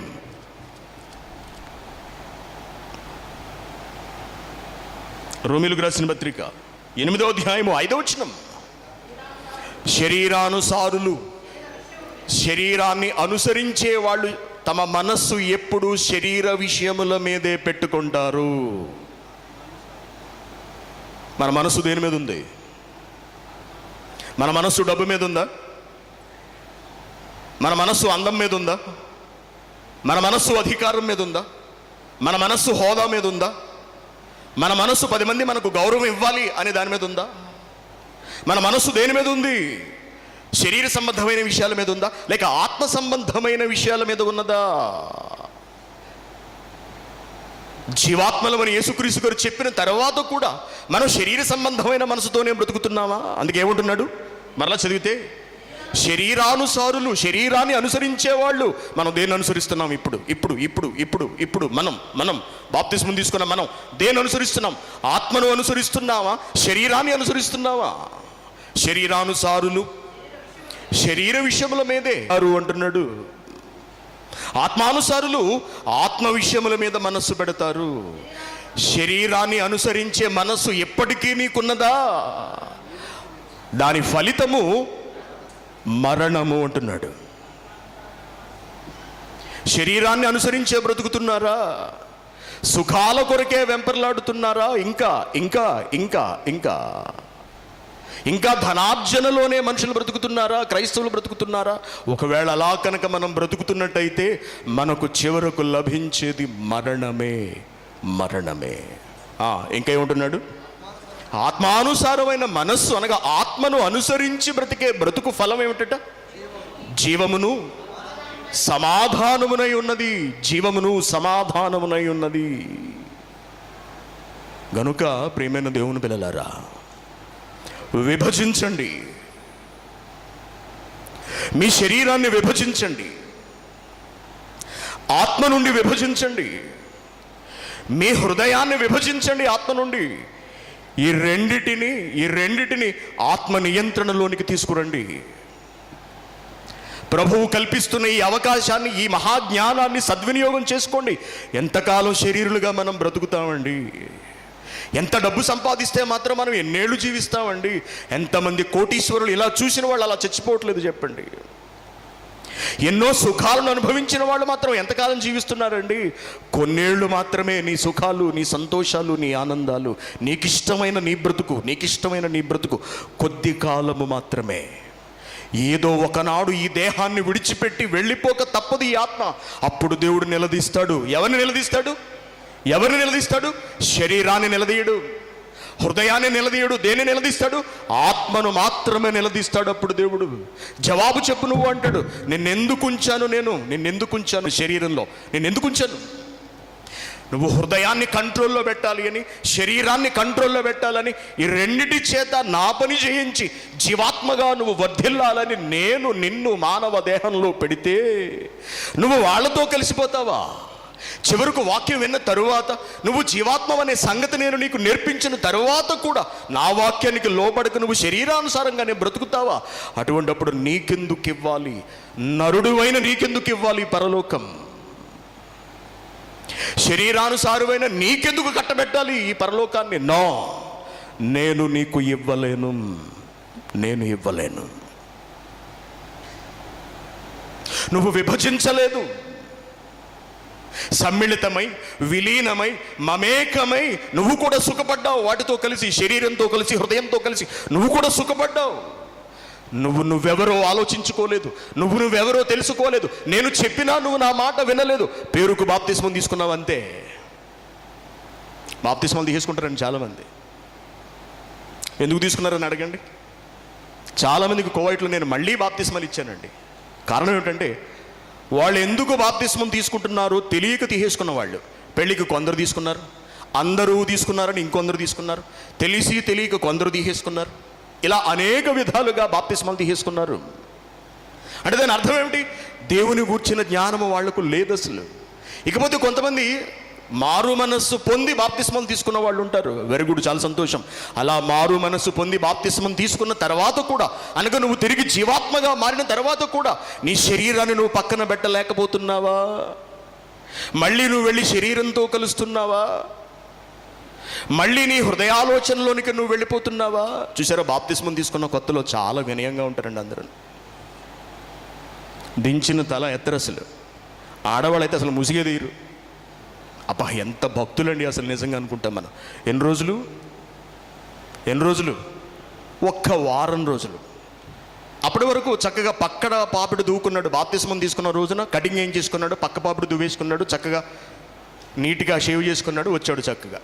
8వ అధ్యాయము 5వ వచనం. శరీరానుసారులు, శరీరాన్ని అనుసరించే వాళ్ళు తమ మనస్సు ఎప్పుడు శరీర విషయముల మీదే పెట్టుకుంటారు. మన మనస్సు దేని మీద ఉంది? మన మనస్సు డబ్బు మీద ఉందా? మన మనస్సు అందం మీద ఉందా? మన మనస్సు అధికారం మీద ఉందా? మన మనస్సు హోదా మీద ఉందా? మన మనస్సు 10 మంది మనకు గౌరవం ఇవ్వాలి అనే దాని మీద ఉందా? మన మనస్సు దేని మీద ఉంది? శరీర సంబంధమైన విషయాల మీద ఉందా, లేక ఆత్మ సంబంధమైన విషయాల మీద ఉన్నదా? జీవాత్మలమని యేసుక్రీస్తు గారు చెప్పిన తర్వాత కూడా మనం శరీర సంబంధమైన మనసుతోనే బ్రతుకుతున్నామా? అందుకే ఏమంటున్నాడు? మరలా చదివితే, శరీరానుసారులు, శరీరాన్ని అనుసరించేవాళ్ళు. మనం దేన్ని అనుసరిస్తున్నాం? ఇప్పుడు మనం బాప్తిస్మం తీసుకున్నాం. మనం దేన్ని అనుసరిస్తున్నాం? ఆత్మను అనుసరిస్తున్నావా, శరీరాన్ని అనుసరిస్తున్నావా? శరీరానుసారులు శరీర విషయముల మీదే అంటున్నాడు. ఆత్మానుసారులు ఆత్మ విషయముల మీద మనస్సు పెడతారు. శరీరాన్ని అనుసరించే మనస్సు ఎప్పటికీ నీకున్నదా? దాని ఫలితము మరణము అంటున్నాడు. శరీరాన్ని అనుసరించే బ్రతుకుతున్నారా? సుఖాల కొరకే వెంపర్లాడుతున్నారా? ఇంకా ఇంకా ఇంకా ఇంకా ఇంకా ధనార్జనలోనే మనుషులు బ్రతుకుతున్నారా? క్రైస్తవులు బ్రతుకుతున్నారా? ఒకవేళ అలా కనుక మనం బ్రతుకుతున్నట్టయితే మనకు చివరకు లభించేది మరణమే. ఇంకేముంటున్నాడు? ఆత్మానుసారమైన మనస్సు అనగా ఆత్మను అనుసరించి బ్రతికే బ్రతుకు ఫలం ఏమిటట? జీవమును సమాధానమునై ఉన్నది. జీవమును సమాధానమునై ఉన్నది. గనుక ప్రియమైన దేవుని పిల్లలారా, విభజించండి. మీ శరీరాన్ని విభజించండి. ఆత్మ నుండి విభజించండి. మీ హృదయాన్ని విభజించండి ఆత్మ నుండి. ఈ రెండిటిని ఆత్మ నియంత్రణలోనికి తీసుకురండి. ప్రభువు కల్పిస్తున్న ఈ అవకాశాన్ని, ఈ మహాజ్ఞానాన్ని సద్వినియోగం చేసుకోండి. ఎంతకాలం శరీరులుగా మనం బ్రతుకుతామండి? ఎంత డబ్బు సంపాదిస్తే మాత్రం మనం ఎన్నేళ్ళు జీవిస్తామండి? ఎంతమంది కోటీశ్వరులు ఇలా చూసిన వాళ్ళు అలా చచ్చిపోవట్లేదు చెప్పండి. ఎన్నో సుఖాలను అనుభవించిన వాళ్ళు మాత్రం ఎంతకాలం జీవిస్తున్నారండి? కొన్నేళ్ళు మాత్రమే నీ సుఖాలు, నీ సంతోషాలు, నీ ఆనందాలు, నీకిష్టమైన నీ బ్రతుకు కొద్ది కాలము మాత్రమే. ఏదో ఒకనాడు ఈ దేహాన్ని విడిచిపెట్టి వెళ్ళిపోక తప్పదు ఈ ఆత్మ. అప్పుడు దేవుడు నిలదీస్తాడు. ఎవరిని నిలదీస్తాడు? శరీరాన్ని నిలదీయడు, హృదయాన్ని నిలదీయడు. దేన్ని నిలదీస్తాడు? ఆత్మను మాత్రమే నిలదీస్తాడు. అప్పుడు దేవుడు జవాబు చెప్పు నువ్వు అంటాడు. నిన్నెందుకు ఉంచాను శరీరంలో? నిన్నెందుకు ఉంచాను? నువ్వు హృదయాన్ని కంట్రోల్లో పెట్టాలి అని, శరీరాన్ని కంట్రోల్లో పెట్టాలని, ఈ రెండిటి చేత నా పని చేయించి జీవాత్మగా నువ్వు వర్ధిల్లాలని నేను నిన్ను మానవ దేహంలో పెడితే నువ్వు వాళ్ళతో కలిసిపోతావా? చివరకు వాక్యం విన్న తరువాత, నువ్వు జీవాత్మవనే సంగతి నేను నీకు నేర్పించిన తరువాత కూడా నా వాక్యానికి లోబడక నువ్వు శరీరానుసారంగానే బ్రతుకుతావా? అటువంటిప్పుడు నీకెందుకు ఇవ్వాలి? నరుడువైన నీకెందుకు ఇవ్వాలి పరలోకం? శరీరానుసారమైన నీకెందుకు కట్టబెట్టాలి ఈ పరలోకాన్ని? నేను నీకు ఇవ్వలేను. నువ్వు విభజించలేదు. సమ్మిళితమై, విలీనమై, మమేకమై నువ్వు కూడా సుఖపడ్డావు. వాటితో కలిసి, శరీరంతో కలిసి, హృదయంతో కలిసి నువ్వు కూడా సుఖపడ్డావు. నువ్వెవరో ఆలోచించుకోలేదు, నువ్వెవరో తెలుసుకోలేదు. నేను చెప్పినా నువ్వు నా మాట వినలేదు. పేరుకు బాప్తిస్మం తీసుకున్నావు అంతే. బాప్తిస్మాలు తీసుకుంటారండి చాలామంది. ఎందుకు తీసుకున్నారని అడగండి. చాలామందికి కువైట్లో నేను మళ్ళీ బాప్తిస్మాలు ఇచ్చానండి. కారణం ఏమిటంటే, వాళ్ళు ఎందుకు బాప్తిస్మం తీసుకుంటున్నారో తెలియక తీసేసుకున్న వాళ్ళు. పెళ్ళికి కొందరు తీసుకున్నారు, అందరూ తీసుకున్నారని ఇంకొందరు తీసుకున్నారు, తెలిసి తెలియక కొందరు తీసేసుకున్నారు. ఇలా అనేక విధాలుగా బాప్తిస్మాలు తీసేసుకున్నారు. అంటే దాని అర్థం ఏమిటి? దేవుని గూర్చిన జ్ఞానము వాళ్లకు లేదు అసలు. ఇకపోతే కొంతమంది మారు మనస్సు పొంది బాప్తిస్మం తీసుకున్న వాళ్ళు ఉంటారు. వెరీ గుడ్, చాలా సంతోషం. అలా మారు మనస్సు పొంది బాప్తిస్మం తీసుకున్న తర్వాత కూడా, అనగా నువ్వు తిరిగి జీవాత్మగా మారిన తర్వాత కూడా నీ శరీరాన్ని నువ్వు పక్కన పెట్టలేకపోతున్నావా? మళ్ళీ నువ్వు వెళ్ళి శరీరంతో కలుస్తున్నావా? మళ్ళీ నీ హృదయాలోచనలోనికి నువ్వు వెళ్ళిపోతున్నావా? చూసారా, బాప్తిస్మం తీసుకున్న కొత్తలో చాలా వినయంగా ఉంటారండి అందరూ. దించిన తల ఎత్తరు అసలు. ఆడవాళ్ళైతే అసలు ముసిగేదీరు. అబ్బా, ఎంత భక్తులండి అసలు, నిజంగా అనుకుంటాం మనం. ఎన్ని రోజులు? ఒక్క వారం రోజులు. అప్పటి వరకు చక్కగా పక్కన పాపిడి దూకున్నాడు. బాప్తిస్మం తీసుకున్న రోజున కటింగ్ ఏం చేసుకున్నాడు, పక్క పాపిడి దువ్వేసుకున్నాడు, చక్కగా నీట్గా షేవ్ చేసుకున్నాడు, వచ్చాడు చక్కగా.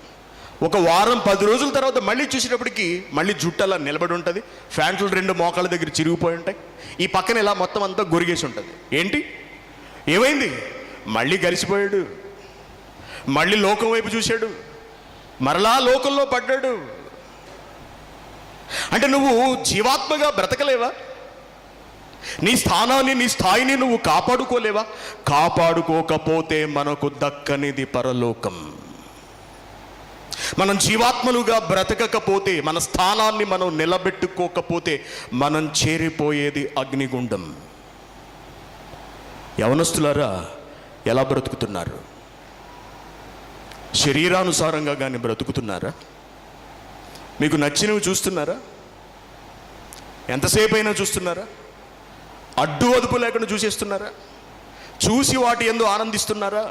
ఒక వారం 10 రోజుల తర్వాత మళ్ళీ చూసేటప్పటికి మళ్ళీ జుట్టు అలా నిలబడి ఉంటుంది, ఫ్యాంట్లు 2 మోకాళ్ళ దగ్గర చిరిగిపోయి ఉంటాయి, ఈ పక్కన ఇలా మొత్తం అంతా గొరిగేసి ఉంటుంది. ఏంటి ఏమైంది? మళ్ళీ కలిసిపోయాడు, మళ్ళీ లోకం వైపు చూశాడు, మరలా లోకంలో పడ్డాడు. అంటే నువ్వు జీవాత్మగా బ్రతకలేవా? నీ స్థానాన్ని, నీ స్థాయిని నువ్వు కాపాడుకోలేవా? కాపాడుకోకపోతే మనకు దక్కనిది పరలోకం. మనం జీవాత్మలుగా బ్రతకకపోతే, మన స్థానాన్ని మనం నిలబెట్టుకోకపోతే మనం చేరిపోయేది అగ్నిగుండం. యవనస్తులారా, ఎలా బ్రతుకుతున్నారు? శరీరానుసారంగా కానీ బ్రతుకుతున్నారా? మీకు నచ్చినవి చూస్తున్నారా? ఎంతసేపు అయినా చూస్తున్నారా? అడ్డు అదుపు లేకుండా చూసేస్తున్నారా? చూసి వాటి యందు ఆనందిస్తున్నారా?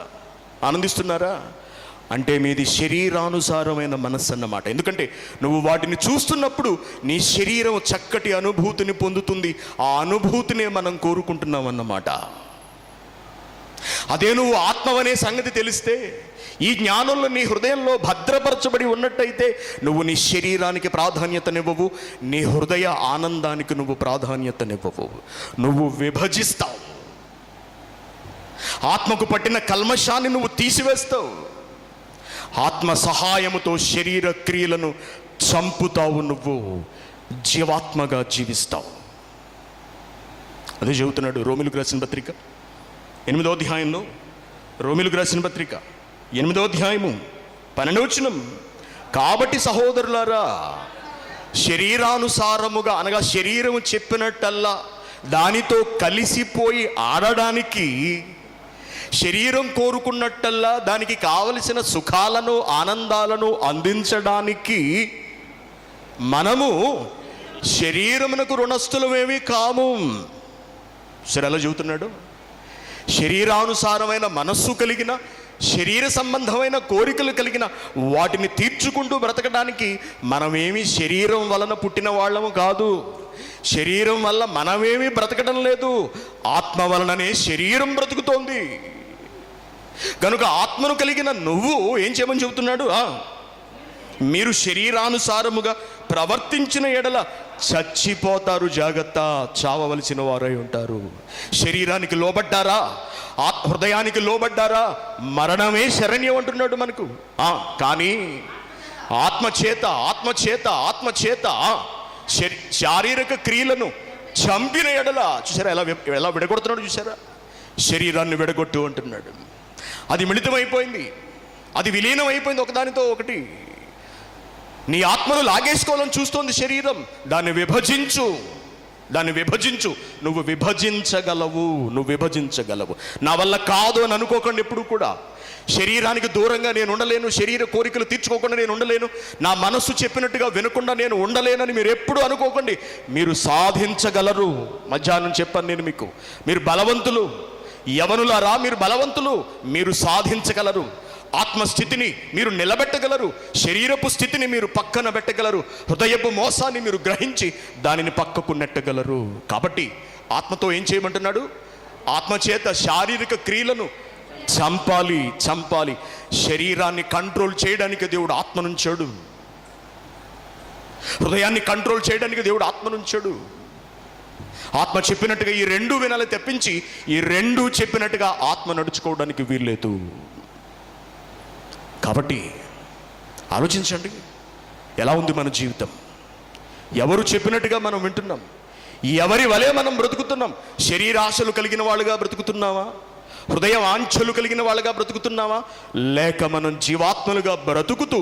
అంటే మీది శరీరానుసారమైన మనస్సు అన్నమాట. ఎందుకంటే నువ్వు వాటిని చూస్తున్నప్పుడు నీ శరీరం చక్కటి అనుభూతిని పొందుతుంది. ఆ అనుభూతినే మనం కోరుకుంటున్నాం అన్నమాట. అదే నువ్వు ఆత్మవనే సంగతి తెలిస్తే, ఈ జ్ఞానంలో నీ హృదయంలో భద్రపరచబడి ఉన్నట్టయితే, నువ్వు నీ శరీరానికి ప్రాధాన్యతనివ్వవు, నీ హృదయ ఆనందానికి నువ్వు ప్రాధాన్యతనివ్వవు. నువ్వు విభజిస్తావు. ఆత్మకు పట్టిన కల్మషాన్ని నువ్వు తీసివేస్తావు. ఆత్మ సహాయముతో శరీర క్రియలను చంపుతావు. నువ్వు జీవాత్మగా జీవిస్తావు. అదే చెబుతున్నాడు రోమిలకు రాసిన పత్రిక 8వ అధ్యాయంలో. రోమిలకు రాసిన పత్రిక 8వ అధ్యాయము 12వ వచనం, కాబట్టి సహోదరులారా, శరీరానుసారముగా అనగా శరీరము చెప్పినట్టల్లా దానితో కలిసిపోయి ఆడడానికి, శరీరం కోరుకున్నట్టల్లా దానికి కావలసిన సుఖాలను ఆనందాలను అందించడానికి మనము శరీరమునకు రుణస్థులమేమీ కాము. సరే, ఎలా చెబుతున్నాడు? శరీరానుసారమైన మనస్సు కలిగిన, శరీర సంబంధమైన కోరికలు కలిగిన వాటిని తీర్చుకుంటూ బ్రతకడానికి మనమేమి శరీరం వలన పుట్టిన వాళ్ళము కాదు. శరీరం వల్ల మనమేమి బ్రతకడం లేదు, ఆత్మ వలననే శరీరం బ్రతుకుతోంది. కనుక ఆత్మను కలిగిన నువ్వు ఏం చేయమని చెబుతున్నాడు? మీరు శరీరానుసారముగా ప్రవర్తించిన ఎడల చచ్చిపోతారు, జాగ్రత్త, చావవలసిన వారై ఉంటారు. శరీరానికి లోబడ్డారా, హృదయానికి లోబడ్డారా, మరణమే శరణ్యం అంటున్నాడు మనకు. కానీ ఆత్మచేత శారీరక క్రియలను చంపిన ఎడల, చూసారా ఎలా విడగొడుతున్నాడు? చూసారా? శరీరాన్ని విడగొట్టు అంటున్నాడు. అది మిళితమైపోయింది, అది విలీనం అయిపోయింది ఒకదానితో ఒకటి. నీ ఆత్మను లాగేసుకోవాలని చూస్తోంది శరీరం. దాన్ని విభజించు. నువ్వు విభజించగలవు. నా వల్ల కాదు అని అనుకోకండి ఎప్పుడు కూడా. శరీరానికి దూరంగా నేను ఉండలేను, శరీర కోరికలు తీర్చుకోకుండా నేను ఉండలేను, నా మనస్సు చెప్పినట్టుగా వినకుండా నేను ఉండలేనని మీరు ఎప్పుడు అనుకోకండి. మీరు సాధించగలరు. మధ్యాహ్నం చెప్పాను నేను మీకు, మీరు బలవంతులు. యవనులారా, మీరు బలవంతులు, మీరు సాధించగలరు. ఆత్మస్థితిని మీరు నిలబెట్టగలరు, శరీరపు స్థితిని మీరు పక్కన పెట్టగలరు, హృదయపు మోసాన్ని మీరు గ్రహించి దానిని పక్కకు నెట్టగలరు. కాబట్టి ఆత్మతో ఏం చేయమంటున్నాడు? ఆత్మచేత శారీరక క్రియలను చంపాలి. శరీరాన్ని కంట్రోల్ చేయడానికి దేవుడు ఆత్మనుంచాడు, హృదయాన్ని కంట్రోల్ చేయడానికి దేవుడు ఆత్మనుంచాడు. ఆత్మ చెప్పినట్టుగా ఈ రెండు వినాలి తప్పించి ఈ రెండు చెప్పినట్టుగా ఆత్మ నడుచుకోవడానికి వీల్లేదు. కాబట్టి ఆలోచించండి, ఎలా ఉంది మన జీవితం? ఎవరు చెప్పినట్టుగా మనం వింటున్నాం? ఎవరి వలె మనం బ్రతుకుతున్నాం? శరీరాశలు కలిగిన వాళ్ళుగా బ్రతుకుతున్నావా? హృదయ ఆంఛలు కలిగిన వాళ్ళుగా బ్రతుకుతున్నావా? లేక మనం జీవాత్మలుగా బ్రతుకుతూ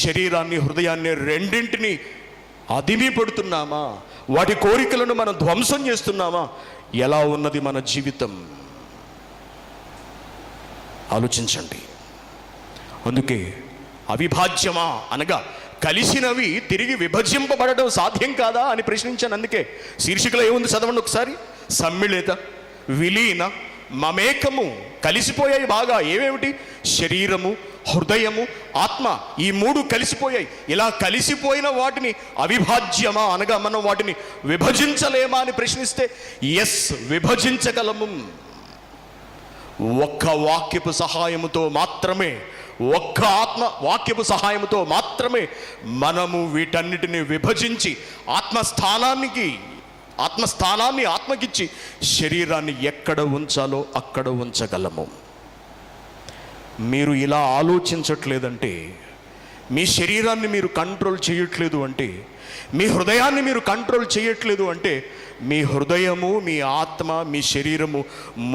శరీరాన్ని, హృదయాన్ని రెండింటినీ అదిమి పడుతున్నామా? వాటి కోరికలను మనం ధ్వంసం చేస్తున్నామా? ఎలా ఉన్నది మన జీవితం? ఆలోచించండి. అందుకే అవిభాజ్యమా అనగా కలిసినవి తిరిగి విభజింపబడడం సాధ్యం కాదా అని ప్రశ్నించాను. అందుకే శీర్షికలో ఏముంది చదవండి ఒకసారి. సమ్మిళిత, విలీన, మమేకము. కలిసిపోయాయి బాగా. ఏమేమిటి? శరీరము, హృదయము, ఆత్మ, ఈ మూడు కలిసిపోయాయి. ఇలా కలిసిపోయిన వాటిని అవిభాజ్యమా అనగా మనం వాటిని విభజించలేమా అని ప్రశ్నిస్తే ఎస్, విభజించగలము. ఒక్క వాక్యపు సహాయముతో మాత్రమే, ఒక్క ఆత్మ వాక్యపు సహాయంతో మాత్రమే మనము వీటన్నిటిని విభజించి ఆత్మస్థానాన్ని ఆత్మకిచ్చి శరీరాన్ని ఎక్కడ ఉంచాలో అక్కడ ఉంచగలము. మీరు ఇలా ఆలోచించట్లేదంటే, మీ శరీరాన్ని మీరు కంట్రోల్ చేయట్లేదు అంటే, మీ హృదయాన్ని మీరు కంట్రోల్ చేయట్లేదు అంటే, మీ హృదయము, మీ ఆత్మ, మీ శరీరము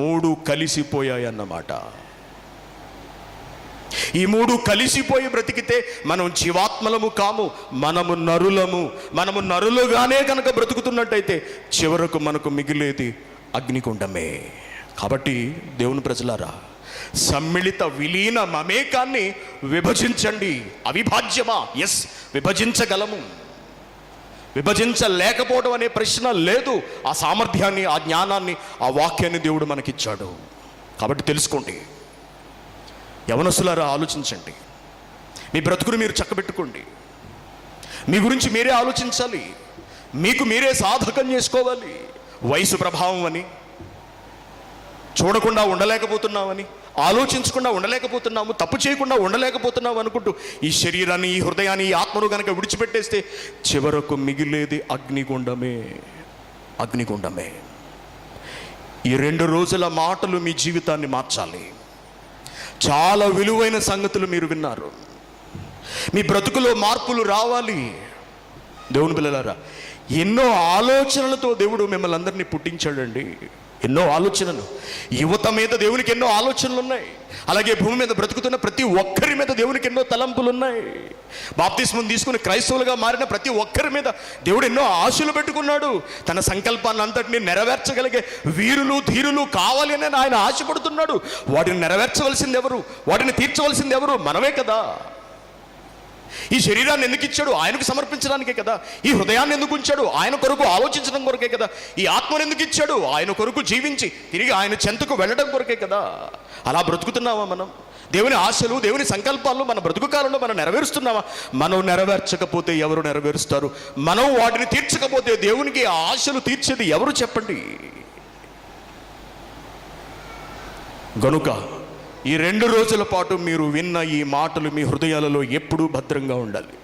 మూడు కలిసిపోయాయన్నమాట. ఈ మూడు కలిసిపోయి బ్రతికితే మనం జీవాత్మలము కాము, మనము నరులము. మనము నరులుగానే కనుక బ్రతుకుతున్నట్టయితే చివరకు మనకు మిగిలేది అగ్నిగుండమే. కాబట్టి దేవుని ప్రజలారా, సమ్మిళిత, విలీన, మమేకాన్ని విభజించండి. అవిభాజ్యమా? ఎస్, విభజించగలము. విభజించలేకపోవడం అనే ప్రశ్న లేదు. ఆ సామర్థ్యాన్ని, ఆ జ్ఞానాన్ని, ఆ వాక్యాన్ని దేవుడు మనకిచ్చాడు. కాబట్టి తెలుసుకోండి. యవనస్తులారా, ఆలోచించండి. మీ బ్రతుకును మీరు చక్కబెట్టుకోండి. మీ గురించి మీరే ఆలోచించాలి. మీకు మీరే సాధకం చేసుకోవాలి. వయసు ప్రభావం అని, చూడకుండా ఉండలేకపోతున్నామని, ఆలోచించకుండా ఉండలేకపోతున్నాము, తప్పు చేయకుండా ఉండలేకపోతున్నాము అనుకుంటూ ఈ శరీరాన్ని, ఈ హృదయాన్ని, ఈ ఆత్మను కనుక విడిచిపెట్టేస్తే చివరకు మిగిలేది అగ్నిగుండమే. ఈ 2 రోజుల మాటలు మీ జీవితాన్ని మార్చాలి. చాలా విలువైన సంగతులు మీరు విన్నారు. మీ బ్రతుకులో మార్పులు రావాలి. దేవుని పిల్లలారా, ఎన్నో ఆలోచనలతో దేవుడు మిమ్మల్ని అందరినీ పుట్టించాడండి. ఎన్నో ఆలోచనలు. యువత మీద దేవునికి ఎన్నో ఆలోచనలు ఉన్నాయి. అలాగే భూమి మీద బ్రతుకుతున్న ప్రతి ఒక్కరి మీద దేవునికి ఎన్నో తలంపులు ఉన్నాయి. బాప్తిస్మం తీసుకుని క్రైస్తవులుగా మారిన ప్రతి ఒక్కరి మీద దేవుడు ఎన్నో ఆశలు పెట్టుకున్నాడు. తన సంకల్పాన్ని అంతటినీ నెరవేర్చగలిగే వీరులు ధీరులు కావాలి అని ఆయన ఆశపడుతున్నాడు. వాటిని నెరవేర్చవలసింది ఎవరు? వాటిని తీర్చవలసింది ఎవరు? మనమే కదా. ఈ శరీరాన్ని ఎందుకు ఇచ్చాడు? ఆయనకు సమర్పించడానికే కదా. ఈ హృదయాన్ని ఎందుకు ఉంచాడు? ఆయన కొరకు ఆలోచించడం కొరకే కదా. ఈ ఆత్మను ఎందుకు ఇచ్చాడు? ఆయన కొరకు జీవించి తిరిగి ఆయన చెంతకు వెళ్ళడం కొరకే కదా. అలా బ్రతుకుతున్నావా మనం? దేవుని ఆశలు, దేవుని సంకల్పాలను మన బ్రతుకు కాలంలో మనం నెరవేరుస్తున్నావా? మనం నెరవేర్చకపోతే ఎవరు నెరవేరుస్తారు? మనం వాటిని తీర్చకపోతే దేవునికి ఆ ఆశలు తీర్చేది ఎవరు చెప్పండి? గనుక ఈ 2 రోజుల పాటు మీరు విన్న ఈ మాటలు మీ హృదయాలలో ఎప్పుడూ భద్రంగా ఉండాలి.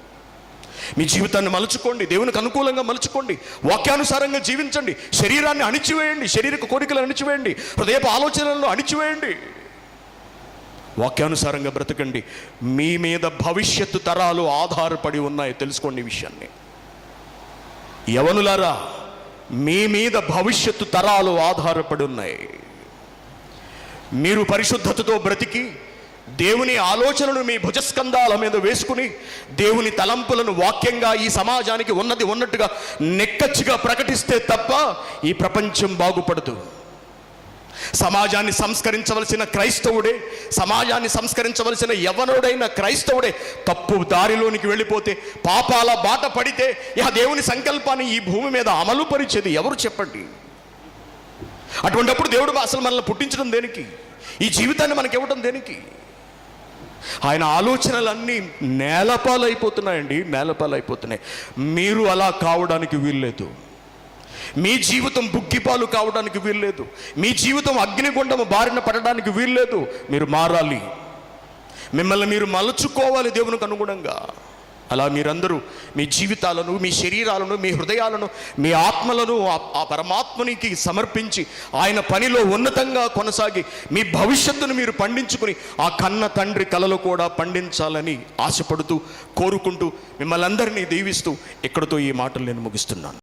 మీ జీవితాన్ని మలుచుకోండి, దేవునికి అనుకూలంగా మలుచుకోండి, వాక్యానుసారంగా జీవించండి. శరీరాన్ని అణిచివేయండి, శారీరక కోరికలను అణిచివేయండి, హృదయపు ఆలోచనలను అణిచివేయండి. వాక్యానుసారంగా బ్రతకండి. మీ మీద భవిష్యత్తు తరాలు ఆధారపడి ఉన్నాయి. తెలుసుకోండి ఈ విషయాన్ని. యవనులారా, మీ మీద భవిష్యత్తు తరాలు ఆధారపడి ఉన్నాయి. మీరు పరిశుద్ధతతో బ్రతికి దేవుని ఆలోచనలు మీ భుజస్కంధాల మీద వేసుకుని దేవుని తలంపులను వాక్యంగా ఈ సమాజానికి ఉన్నది ఉన్నట్టుగా నెక్కచ్చిగా ప్రకటిస్తే తప్ప ఈ ప్రపంచం బాగుపడదు. సమాజాన్ని సంస్కరించవలసిన క్రైస్తవుడే, సమాజాన్ని సంస్కరించవలసిన యవ్వనుడైన క్రైస్తవుడే తప్పు దారిలోనికి వెళ్ళిపోతే, పాపాల బాట పడితే ఇక దేవుని సంకల్పాన్ని ఈ భూమి మీద అమలు పరిచేది ఎవరు చెప్పండి? అటువంటిప్పుడు దేవుడు అసలు మనల్ని పుట్టించడం దేనికి? ఈ జీవితాన్ని మనకి ఇవ్వడం దేనికి? ఆయన ఆలోచనలన్నీ నేలపాలైపోతున్నాయండి, నేలపాలైపోతున్నాయి. మీరు అలా కావడానికి వీల్లేదు. మీ జీవితం బుగ్గిపాలు కావడానికి వీల్లేదు. మీ జీవితం అగ్నిగుండము బారిన పడడానికి వీల్లేదు. మీరు మారాలి, మిమ్మల్ని మీరు మలుచుకోవాలి దేవునికి అనుగుణంగా. అలా మీరందరూ మీ జీవితాలను, మీ శరీరాలను, మీ హృదయాలను, మీ ఆత్మలను ఆ పరమాత్మనికి సమర్పించి ఆయన పనిలో ఉన్నతంగా కొనసాగి మీ భవిష్యత్తును మీరు పండించుకుని ఆ కన్న తండ్రి కలలు కూడా పండించాలని ఆశపడుతూ, కోరుకుంటూ, మిమ్మల్ని అందరినీ దీవిస్తూ ఇక్కడితో ఈ మాటలు నేను ముగిస్తున్నాను.